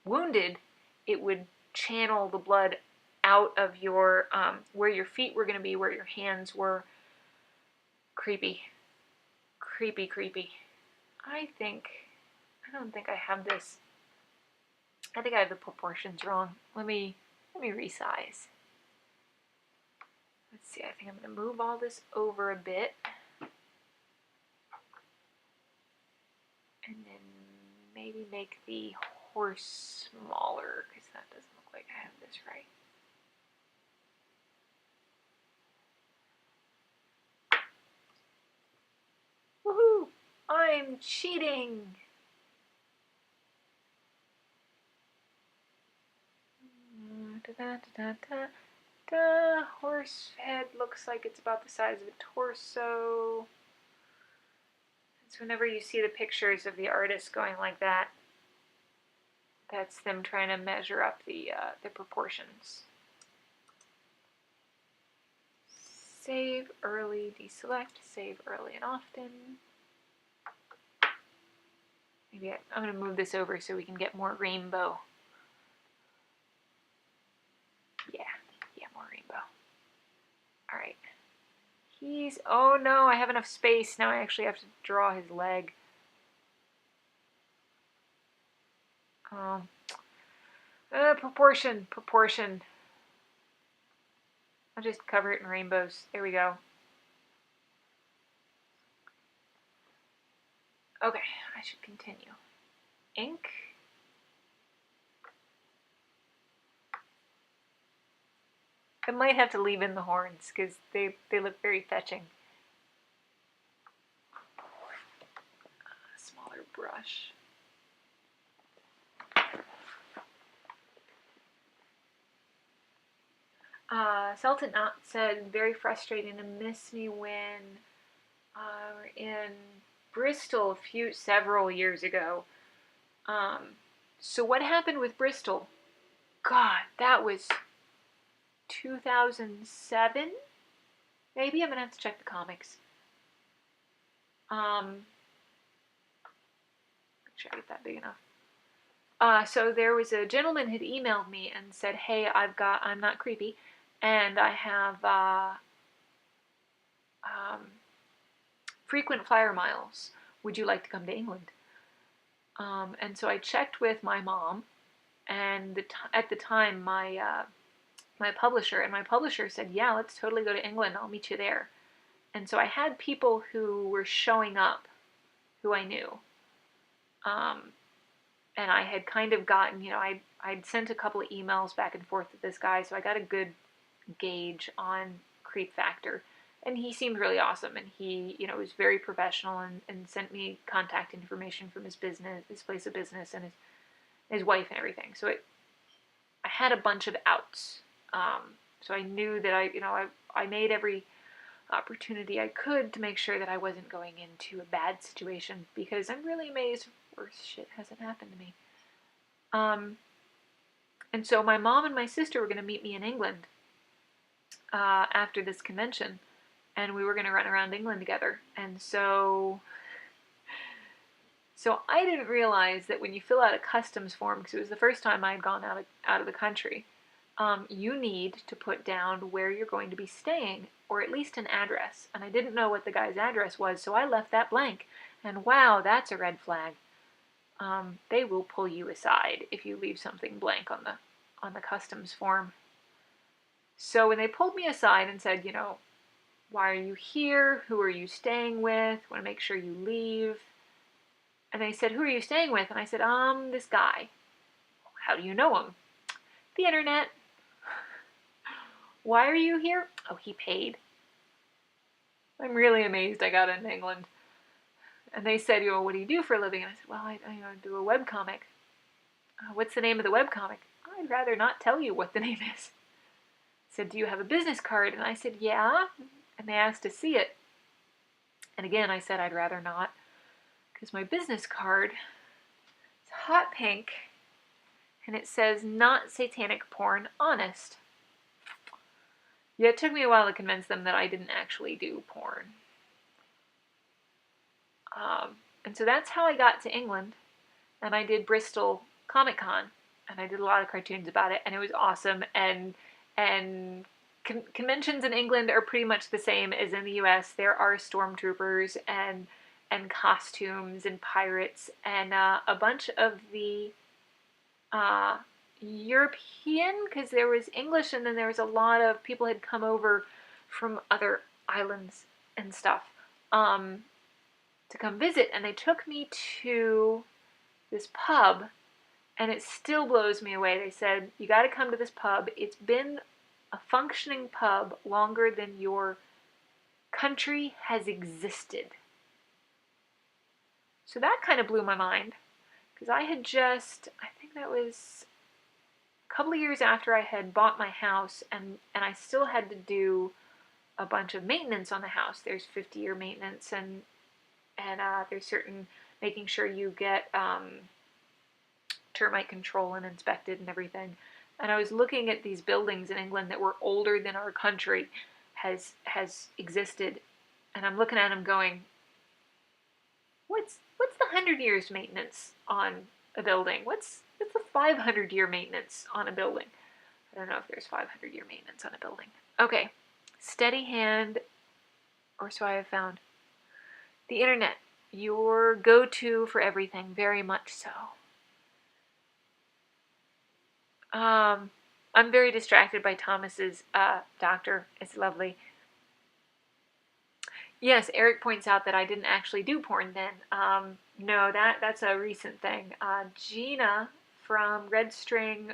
wounded, it would channel the blood out of your, where your feet were going to be, where your hands were. Creepy. Creepy, creepy. I don't think I have this. I think I have the proportions wrong. Let me resize. Let's see, I think I'm going to move all this over a bit. And then maybe make the horse smaller, because that doesn't look like I have this right. Woohoo! I'm cheating! Horse head looks like it's about the size of a torso. So whenever you see the pictures of the artist going like that, that's them trying to measure up the proportions. Save early, deselect, save early and often. Maybe I'm going to move this over so we can get more rainbow. Yeah, more rainbow. All right. Oh no, I have enough space. Now I actually have to draw his leg. Proportion. I'll just cover it in rainbows. There we go. Okay, I should continue. Ink. I might have to leave in the horns because they look very fetching. Smaller brush. Selton Knott said, very frustrating to miss me when we're in Bristol several years ago. So what happened with Bristol? God, that was 2007? Maybe I'm gonna have to check the comics. Make sure I get that big enough. So there was a gentleman had emailed me and said, hey, I'm not creepy, and I have frequent flyer miles. Would you like to come to England? And so I checked with my mom, and at the time my publisher said, yeah, let's totally go to England. I'll meet you there. And so I had people who were showing up who I knew. And I had kind of gotten, I'd sent a couple of emails back and forth with this guy, so I got a good gauge on creep factor. And he seemed really awesome, and he, was very professional and sent me contact information from his place of business, and his wife and everything. So I had a bunch of outs. So I knew that I made every opportunity I could to make sure that I wasn't going into a bad situation, because I'm really amazed worse shit hasn't happened to me. And so my mom and my sister were going to meet me in England after this convention, and we were going to run around England together. And so I didn't realize that when you fill out a customs form, because it was the first time I had gone out of the country, you need to put down where you're going to be staying, or at least an address. And I didn't know what the guy's address was, so I left that blank. And wow, that's a red flag. they will pull you aside if you leave something blank on the customs form. So when they pulled me aside and said, you know, why are you here? Who are you staying with? Want to make sure you leave. And they said, who are you staying with? And I said, this guy. How do you know him? The internet. Why are you here? Oh, he paid. I'm really amazed I got into England. And they said, you know, what do you do for a living? And I said, well, I do a webcomic. What's the name of the webcomic? I'd rather not tell you what the name is. I said, do you have a business card? And I said, yeah. And they asked to see it. And again, I said, I'd rather not. Because my business card is hot pink. And it says, not satanic porn, honest. Yeah, it took me a while to convince them that I didn't actually do porn. And so that's how I got to England. And I did Bristol Comic Con. And I did a lot of cartoons about it. And it was awesome. And conventions in England are pretty much the same as in the US. There are stormtroopers and costumes and pirates. And a bunch of the European, because there was English and then there was a lot of people had come over from other islands and stuff to come visit, and they took me to this pub, and it still blows me away. They said, you got to come to this pub. It's been a functioning pub longer than your country has existed. So that kind of blew my mind, because I had just, I think that was a couple of years after I had bought my house, and I still had to do a bunch of maintenance on the house. There's 50-year maintenance, and there's certain, making sure you get termite control and inspected and everything. And I was looking at these buildings in England that were older than our country has existed, and I'm looking at them going, what's the 100 years maintenance on a building? What's the 500-year maintenance on a building? I don't know if there's 500-year maintenance on a building. Okay, steady hand, or so I have found. The internet, your go-to for everything, very much so. I'm very distracted by Thomas's doctor. It's lovely. Yes, Eric points out that I didn't actually do porn then. No, that's a recent thing. Gina from Red String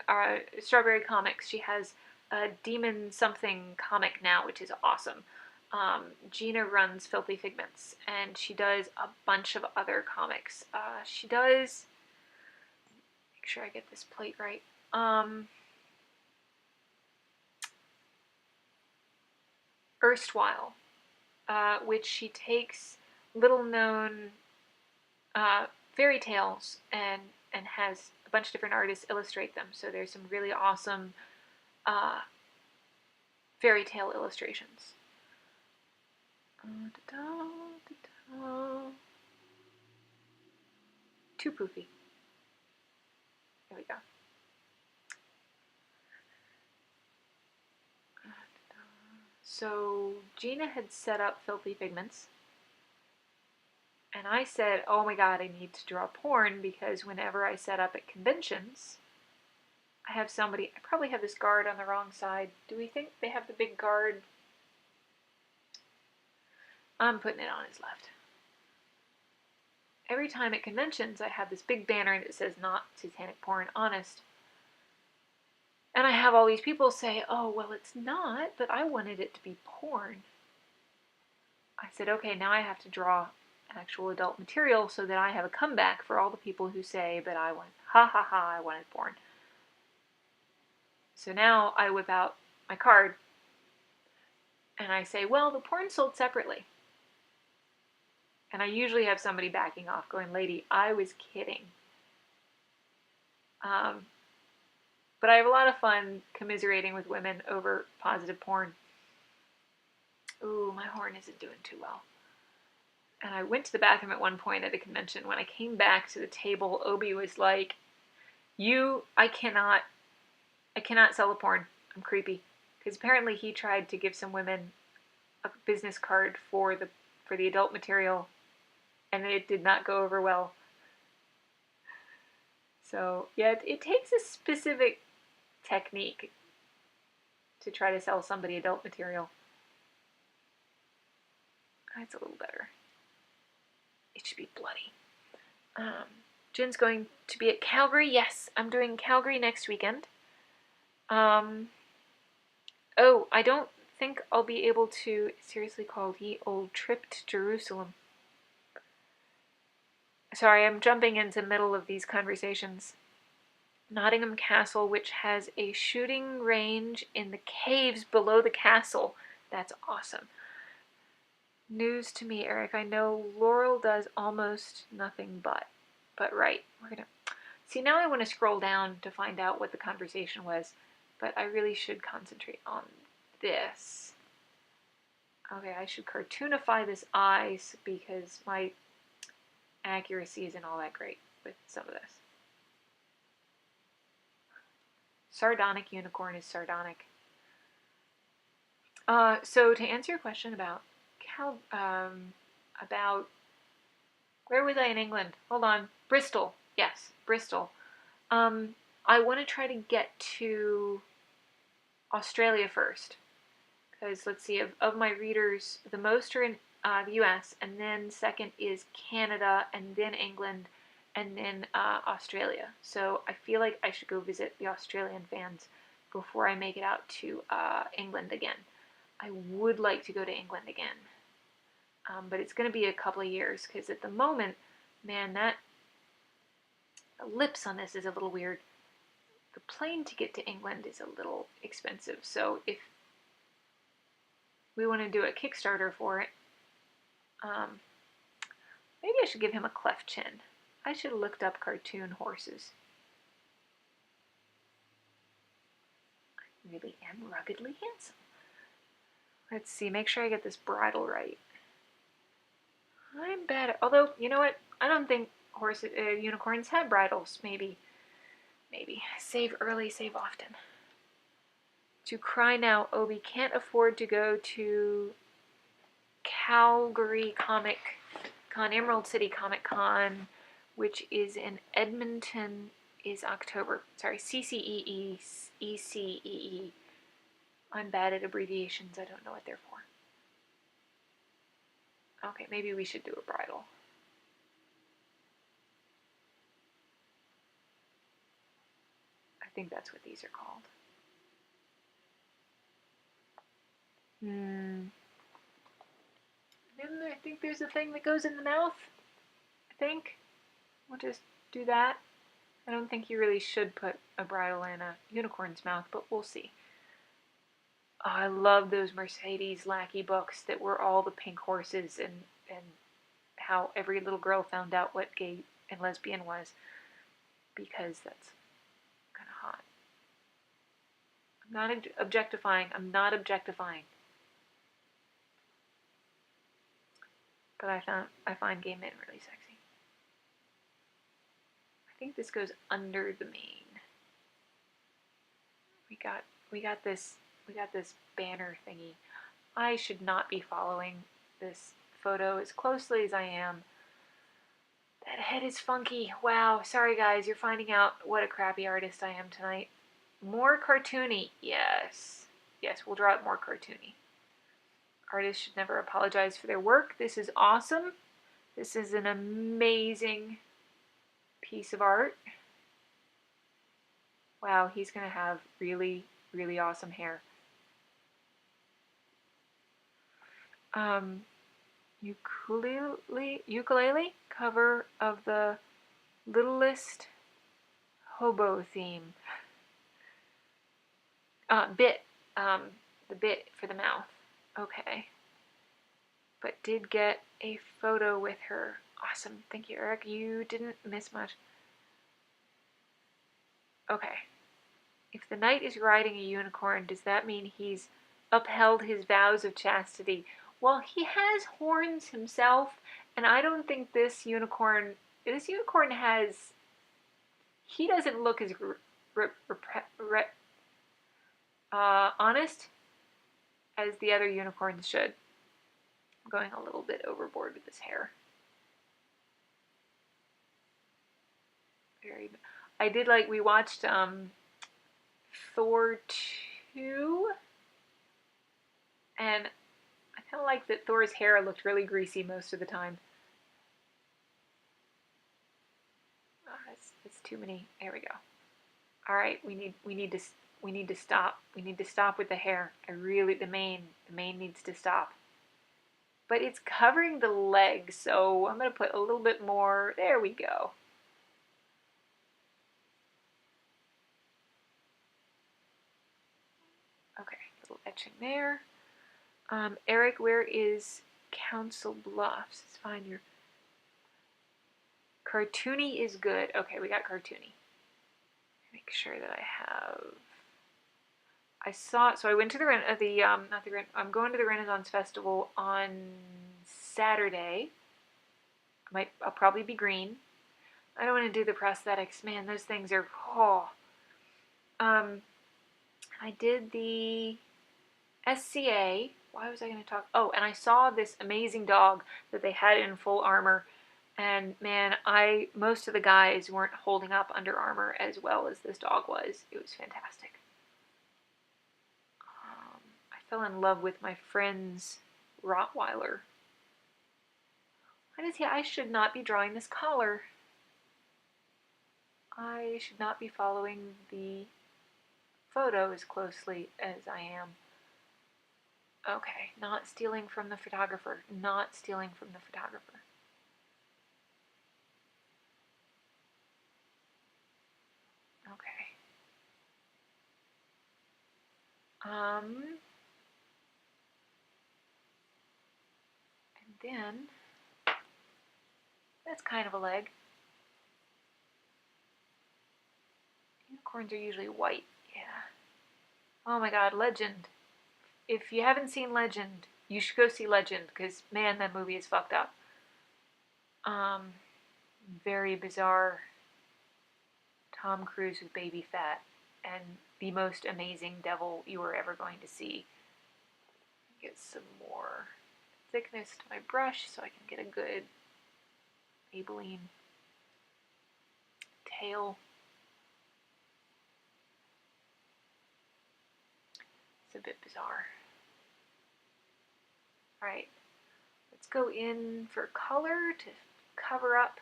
Strawberry Comics, she has a Demon Something comic now, which is awesome. Gina runs Filthy Figments, and she does a bunch of other comics. She does, make sure I get this plate right. Erstwhile, which she takes little-known fairy tales and has a bunch of different artists illustrate them. So there's some really awesome fairy tale illustrations. Too poofy. There we go. So Gina had set up Filthy Figments, and I said, oh my god, I need to draw porn, because whenever I set up at conventions, I have somebody, I probably have this guard on the wrong side. Do we think they have the big guard? I'm putting it on his left. Every time at conventions, I have this big banner that says, not satanic porn, honest. And I have all these people say, oh, well, it's not, but I wanted it to be porn. I said, okay, now I have to draw actual adult material so that I have a comeback for all the people who say, but I want, ha ha ha, I wanted porn. So now I whip out my card and I say, well, the porn sold separately. And I usually have somebody backing off going, lady, I was kidding. But I have a lot of fun commiserating with women over positive porn. Ooh, my horn isn't doing too well. And I went to the bathroom at one point at a convention. When I came back to the table, Obi was like, I cannot sell a porn. I'm creepy. Because apparently he tried to give some women a business card for the adult material, and it did not go over well. So yeah, it takes a specific technique to try to sell somebody adult material. That's a little better. It should be bloody. Jen's going to be at Calgary. Yes, I'm doing Calgary next weekend. Oh, I don't think I'll be able to, seriously called Ye Old Trip to Jerusalem. Sorry, I'm jumping into the middle of these conversations. Nottingham Castle, which has a shooting range in the caves below the castle. That's awesome. News to me, Eric. I know Laurel does almost nothing but right. We're gonna see now. I want to scroll down to find out what the conversation was, but I really should concentrate on this. Okay, I should cartoonify this eyes because my accuracy isn't all that great with some of this. Sardonic unicorn is sardonic. So to answer your question about about where was I in England? Hold on, Bristol. Yes, Bristol. I want to try to get to Australia first, because let's see, of my readers, the most are in the U.S., and then second is Canada, and then England, and then Australia. So I feel like I should go visit the Australian fans before I make it out to England again. I would like to go to England again, but it's going to be a couple of years, because at the moment, man, that ellipse on this is a little weird. The plane ticket to England is a little expensive, so if we want to do a Kickstarter for it, maybe I should give him a cleft chin. I should have looked up cartoon horses. I really am ruggedly handsome. Let's see, make sure I get this bridle right. I'm bad at, although, you know what? I don't think unicorns have bridles. Maybe. Save early, save often. To cry now, Obi can't afford to go to Calgary Comic Con, Emerald City Comic Con, which is in Edmonton, is October. Sorry, CCEE, ECEE. I'm bad at abbreviations. I don't know what they're for. Okay, maybe we should do a bridal. I think that's what these are called. Then I think there's a thing that goes in the mouth. I think. We'll just do that. I don't think you really should put a bridle in a unicorn's mouth, but we'll see. Oh, I love those Mercedes Lackey books that were all the pink horses and how every little girl found out what gay and lesbian was, because that's kind of hot. I'm not objectifying. I'm not objectifying. But I find gay men really sexy. I think this goes under the mane. We got this banner thingy. I should not be following this photo as closely as I am. That head is funky. Wow, sorry guys, you're finding out what a crappy artist I am tonight. More cartoony, yes. Yes, we'll draw it more cartoony. Artists should never apologize for their work. This is awesome. This is an amazing piece of art. Wow, he's gonna have really, really awesome hair. Ukulele cover of the Littlest Hobo theme. The bit for the mouth. Okay. But did get a photo with her. Awesome. Thank you, Eric. You didn't miss much. Okay. If the knight is riding a unicorn, does that mean he's upheld his vows of chastity? Well, he has horns himself, and I don't think this unicorn has, he doesn't look as honest as the other unicorns should. I'm going a little bit overboard with this hair. I did like, we watched Thor 2, and I kind of like that Thor's hair looked really greasy most of the time. Oh, that's too many. There we go. All right, we need to stop. We need to stop with the hair. The mane needs to stop. But it's covering the legs, so I'm gonna put a little bit more. There we go. Okay, a little etching there. Eric, where is Council Bluffs? Let's find your cartoony is good. Okay, we got cartoony. Make sure that I have. I saw. So I went to the I'm going to the Renaissance Festival on Saturday. I'll probably be green. I don't want to do the prosthetics. Man, those things are. Oh. I did the SCA. Why was I going to talk? Oh, and I saw this amazing dog that they had in full armor. And man, most of the guys weren't holding up Under Armour as well as this dog was. It was fantastic. I fell in love with my friend's Rottweiler. Why does he? I should not be drawing this collar. I should not be following the photo as closely as I am. Okay, not stealing from the photographer. Not stealing from the photographer. Okay. And then that's kind of a leg. Unicorns are usually white. Yeah. Oh my god, Legend. If you haven't seen Legend, you should go see Legend, because man, that movie is fucked up. Very bizarre Tom Cruise with baby fat, and the most amazing devil you are ever going to see. Get some more thickness to my brush so I can get a good Maybelline tail. It's a bit bizarre. Alright, let's go in for color to cover up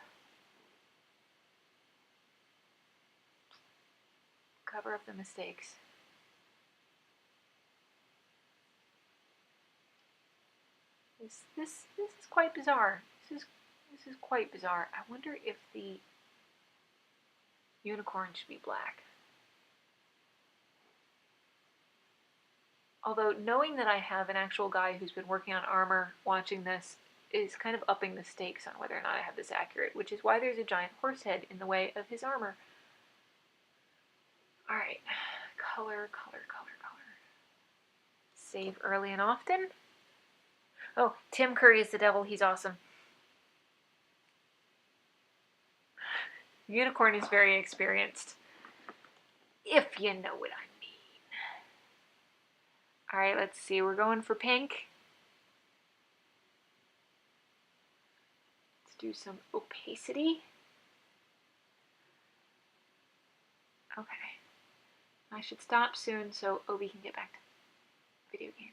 the mistakes. This is quite bizarre. This is quite bizarre. I wonder if the unicorn should be black. Although knowing that I have an actual guy who's been working on armor watching this is kind of upping the stakes on whether or not I have this accurate, which is why there's a giant horse head in the way of his armor. Alright, color. Save early and often. Oh, Tim Curry is the devil. He's awesome. Unicorn is very experienced, if you know what I mean. Alright, let's see. We're going for pink. Let's do some opacity. Okay. I should stop soon so Obi can get back to video games.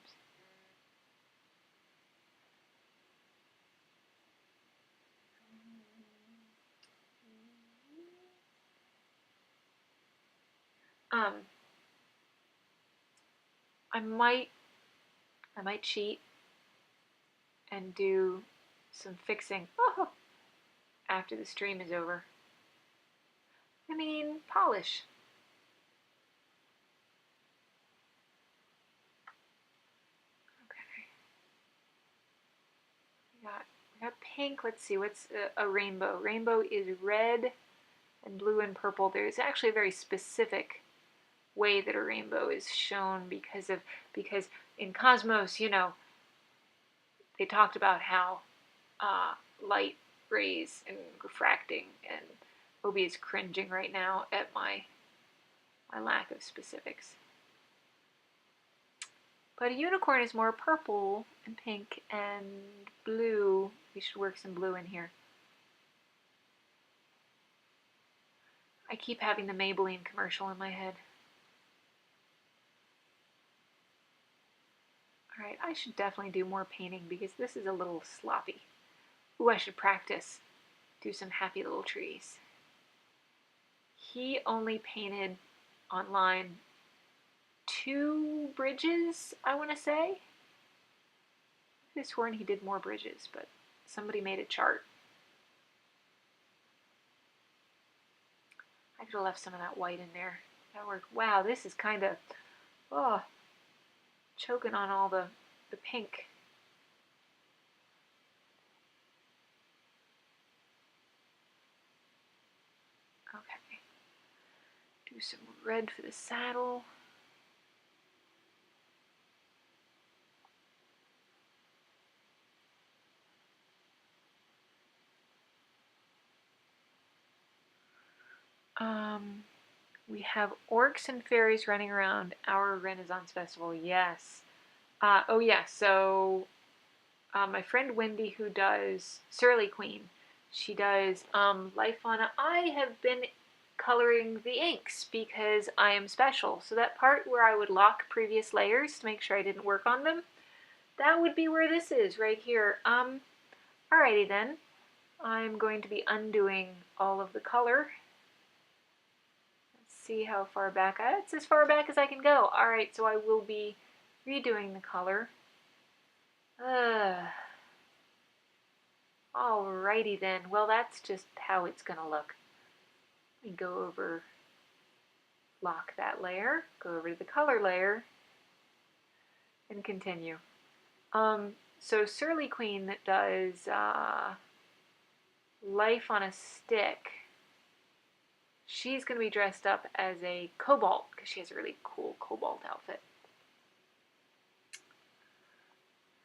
I might cheat and do some fixing after the stream is over. I mean, polish. Okay. We got pink. Let's see, what's a rainbow? Rainbow is red and blue and purple. There's actually a very specific way that a rainbow is shown because in Cosmos, you know, they talked about how light rays and refracting, and Obi is cringing right now at my lack of specifics. But a unicorn is more purple and pink and blue. We should work some blue in here. I keep having the Maybelline commercial in my head. Alright, I should definitely do more painting because this is a little sloppy. Ooh, I should practice. Do some happy little trees. He only painted online 2 bridges, I want to say. I could have sworn he did more bridges, but somebody made a chart. I could have left some of that white in there. That worked. Wow, this is kind of, oh, choking on all the pink. Okay. Do some red for the saddle. We have orcs and fairies running around our Renaissance Festival. Yes. Oh yeah, so my friend Wendy, who does Surly Queen, she does Life Fauna. I have been coloring the inks because I am special. So that part where I would lock previous layers to make sure I didn't work on them, that would be where this is, right here. Alrighty then. I'm going to be undoing all of the color. Let's see how far back. It's as far back as I can go. Alright, so I will be redoing the color. Alrighty then. Well, that's just how it's gonna look. Let me go over, lock that layer, go over to the color layer, and continue. So Surly Queen that does Life on a Stick, she's gonna be dressed up as a kobold because she has a really cool kobold outfit.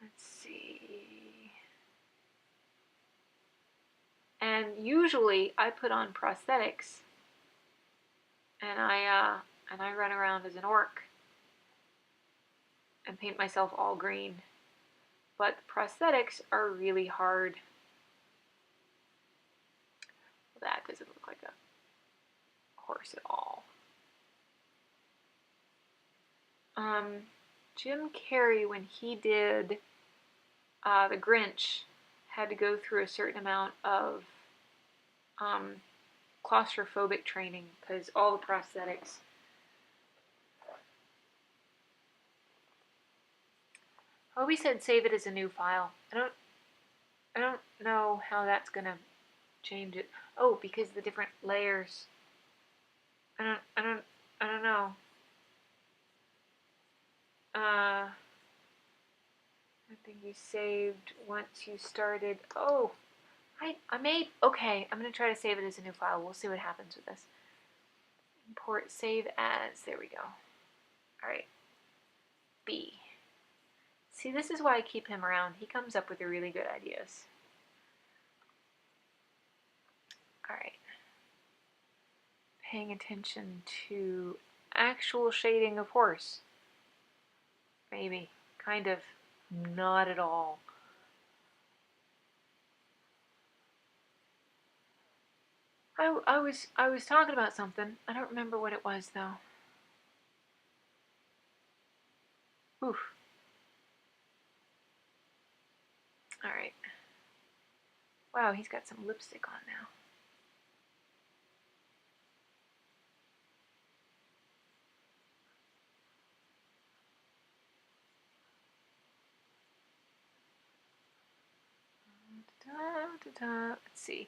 Let's see. And usually I put on prosthetics and I run around as an orc and paint myself all green. But the prosthetics are really hard. That doesn't look like a horse at all. Jim Carrey, when he did The Grinch, had to go through a certain amount of claustrophobic training because all the prosthetics. Hobie said save it as a new file. I don't know how that's gonna change it. Oh, because the different layers. I don't know. I think you saved once you started. Oh, I made, okay, I'm going to try to save it as a new file. We'll see what happens with this. Import save as, there we go. All right, B. See, this is why I keep him around. He comes up with the really good ideas. All right. Paying attention to actual shading of horse. Maybe, kind of, not at all. I was talking about something. I don't remember what it was though. Oof. All right. Wow, he's got some lipstick on now. Let's see.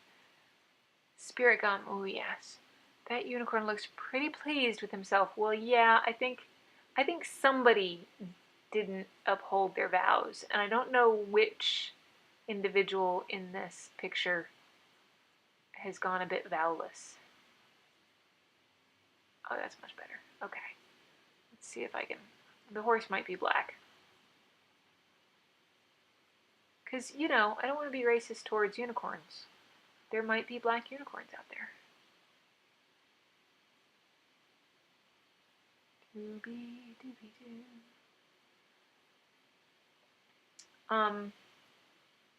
Spirit Gum. Oh yes. That unicorn looks pretty pleased with himself. Well, yeah, I think somebody didn't uphold their vows, and I don't know which individual in this picture has gone a bit vowless. Oh, that's much better. Okay. Let's see if I can. The horse might be black. Because, you know, I don't want to be racist towards unicorns. There might be black unicorns out there.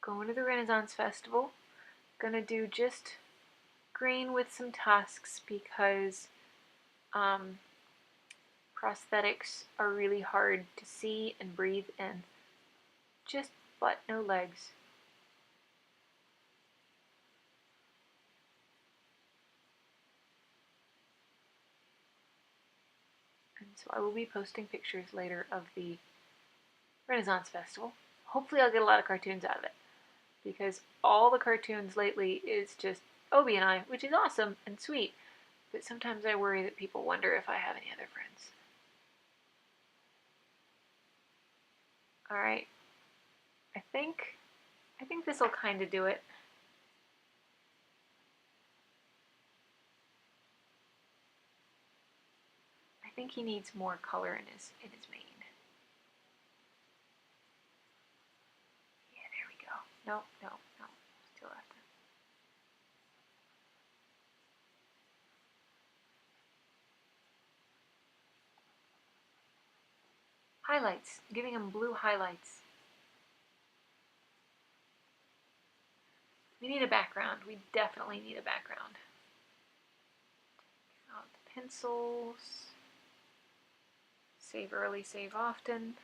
Going to the Renaissance Festival. Gonna do just green with some tusks because prosthetics are really hard to see and breathe in. Just butt, no legs. And so I will be posting pictures later of the Renaissance Festival. Hopefully I'll get a lot of cartoons out of it, because all the cartoons lately is just Obi and I, which is awesome and sweet, but sometimes I worry that people wonder if I have any other friends. Alright, I think this will kind of do it. I think he needs more color in his mane. Yeah, there we go. No, still left. Highlights, giving him blue highlights. We need a background. We definitely need a background. Take out the pencils. Save early, save often.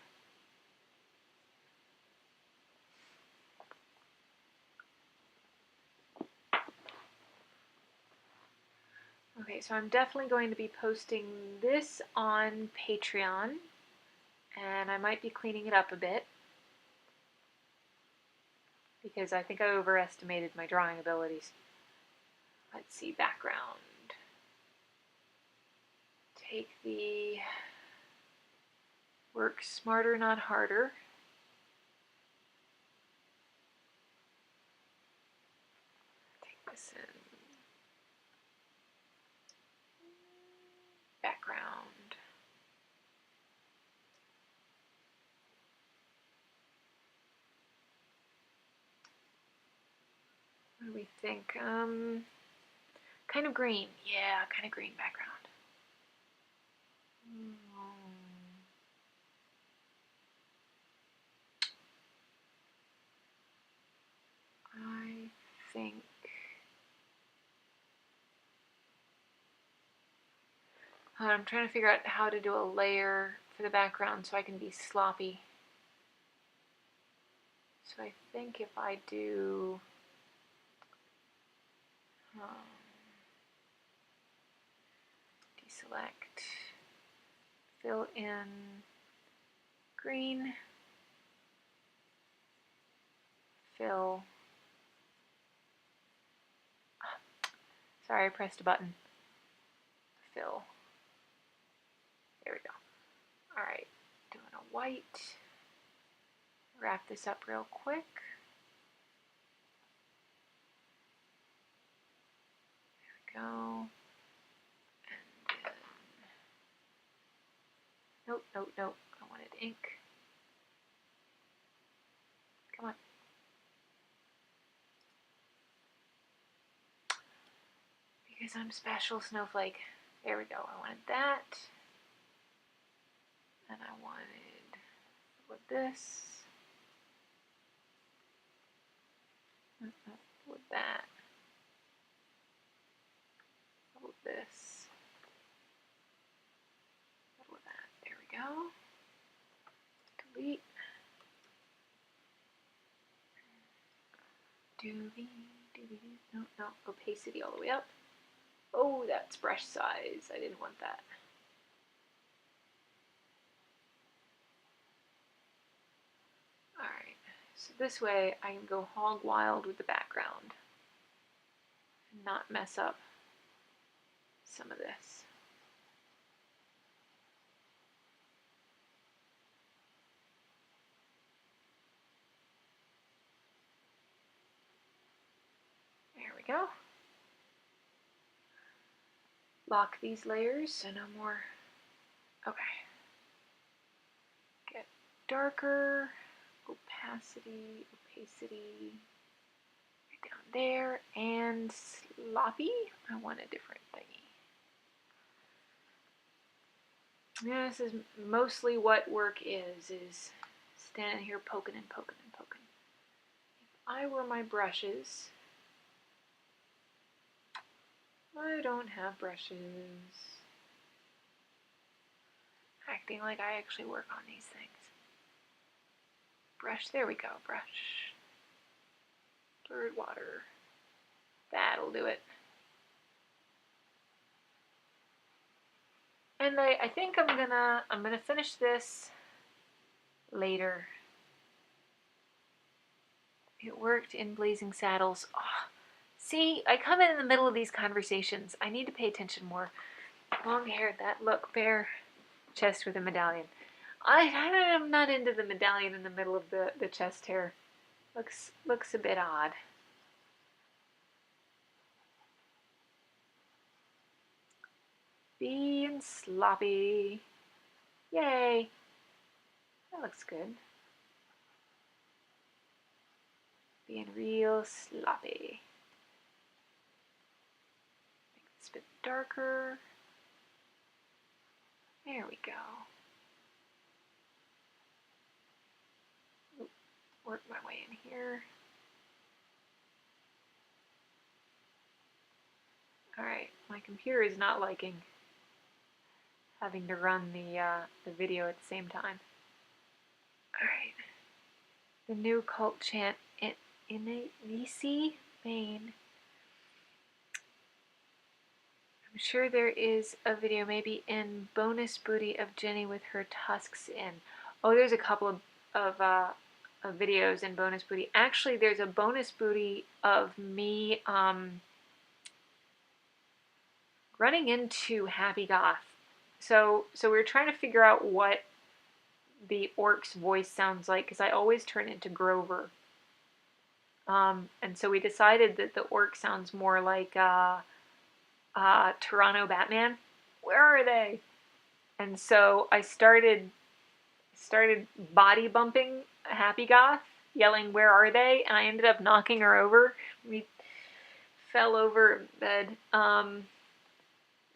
Okay, so I'm definitely going to be posting this on Patreon, and I might be cleaning it up a bit because I think I overestimated my drawing abilities. Let's see, background. Take the work smarter, not harder. Take this in. Background. What do we think? Kind of green. Yeah, kind of green background. I think I'm trying to figure out how to do a layer for the background so I can be sloppy. So I think if I do deselect, fill in green, fill, sorry I pressed a button, fill, there we go. Alright, doing a white, wrap this up real quick. There we go. And then, nope, I wanted ink. Come on. Because I'm special, Snowflake. There we go, I wanted that. And I wanted with this. With that. With this. With that. There we go. Delete. No, opacity all the way up. Oh, that's brush size. I didn't want that. Alright, so this way I can go hog wild with the background and not mess up some of this. There we go. Lock these layers so no more. Okay. Get darker, opacity, right down there, and sloppy. I want a different thingy. Yeah, this is mostly what work is standing here poking and poking and poking. If I were my brushes, I don't have brushes. Acting like I actually work on these things. Brush, there we go, brush. Bird water. That'll do it. And I think I'm gonna finish this later. It worked in Blazing Saddles. Oh, see, I come in the middle of these conversations. I need to pay attention more. Long hair, that look, bare chest with a medallion. I'm not into the medallion in the middle of the chest hair. Looks a bit odd. Being sloppy. Yay. That looks good. Being real sloppy. Make this a bit darker. There we go. Oop, work my way in here. Alright, my computer is not liking having to run the video at the same time. Alright. The new cult chant in a VC main. I'm sure there is a video maybe in bonus booty of Jennie with her tusks in. Oh, there's a couple of videos in bonus booty. Actually, there's a bonus booty of me running into Happy Goth. So we're trying to figure out what the orc's voice sounds like, because I always turn into Grover. And so we decided that the orc sounds more like Toronto Batman. Where are they? And so I started body bumping Happy Goth, yelling, "Where are they?" And I ended up knocking her over. We fell over bed. And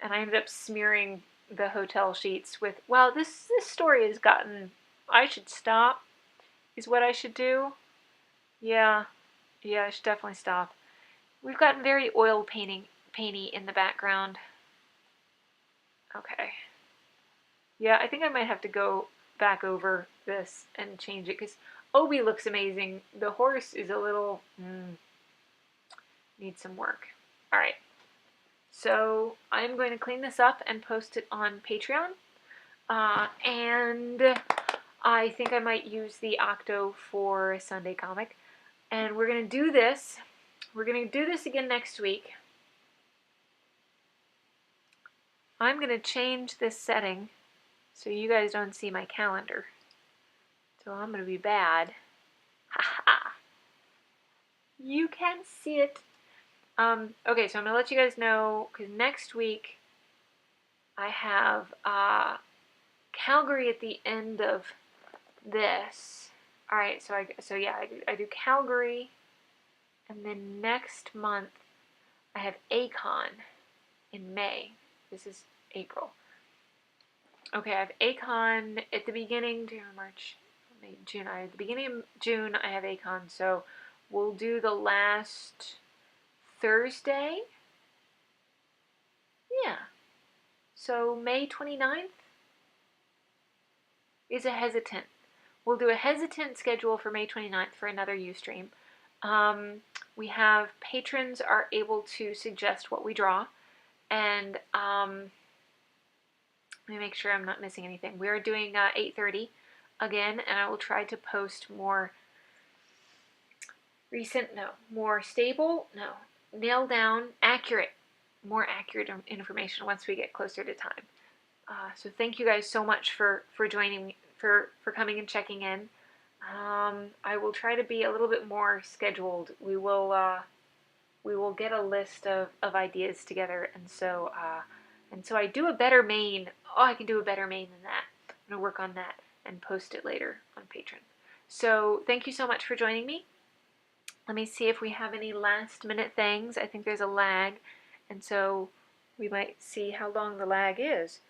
I ended up smearing the hotel sheets with, well, this story has gotten, I should stop, is what I should do. Yeah, I should definitely stop. We've gotten very oil painty in the background. Okay. Yeah, I think I might have to go back over this and change it, because Obi looks amazing. The horse is a little, needs some work. All right. So I'm going to clean this up and post it on Patreon. And I think I might use the Octo for a Sunday comic. And we're going to do this. We're going to do this again next week. I'm going to change this setting so you guys don't see my calendar. So I'm going to be bad. Haha. You can see it. Okay, so I'm going to let you guys know, because next week I have Calgary at the end of this. All right, so I do Calgary, and then next month I have Acon in May. This is April. Okay, I have Acon at the beginning, March, May, June. At the beginning of June I have Acon, so we'll do the last Thursday. Yeah. So May 29th is a hesitant. We'll do a hesitant schedule for May 29th for another Ustream. We have patrons are able to suggest what we draw, and let me make sure I'm not missing anything. We are doing 8:30 again, and I will try to post more recent, more stable, nailed down, more accurate information once we get closer to time. So thank you guys so much for joining me, for coming and checking in. I will try to be a little bit more scheduled. We will get a list of ideas together, and so I do a better main. Oh, I can do a better main than that. I'm gonna work on that and post it later on Patreon. So thank you so much for joining me. Let me see if we have any last minute things. I think there's a lag, and so we might see how long the lag is.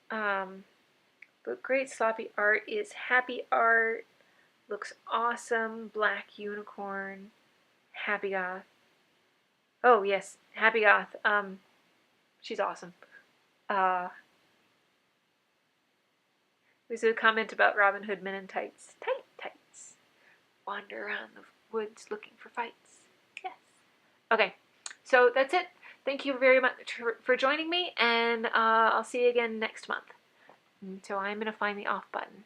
But great sloppy art is Happy Art. Looks awesome. Black Unicorn. Happy Goth. Oh yes, Happy Goth. She's awesome. There's a comment about Robin Hood men in tights. Tight tights. Wander around the woods looking for fights. Yes. Okay, so that's it. Thank you very much for joining me, and I'll see you again next month. So I'm going to find the off button.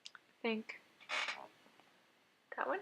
I think that one.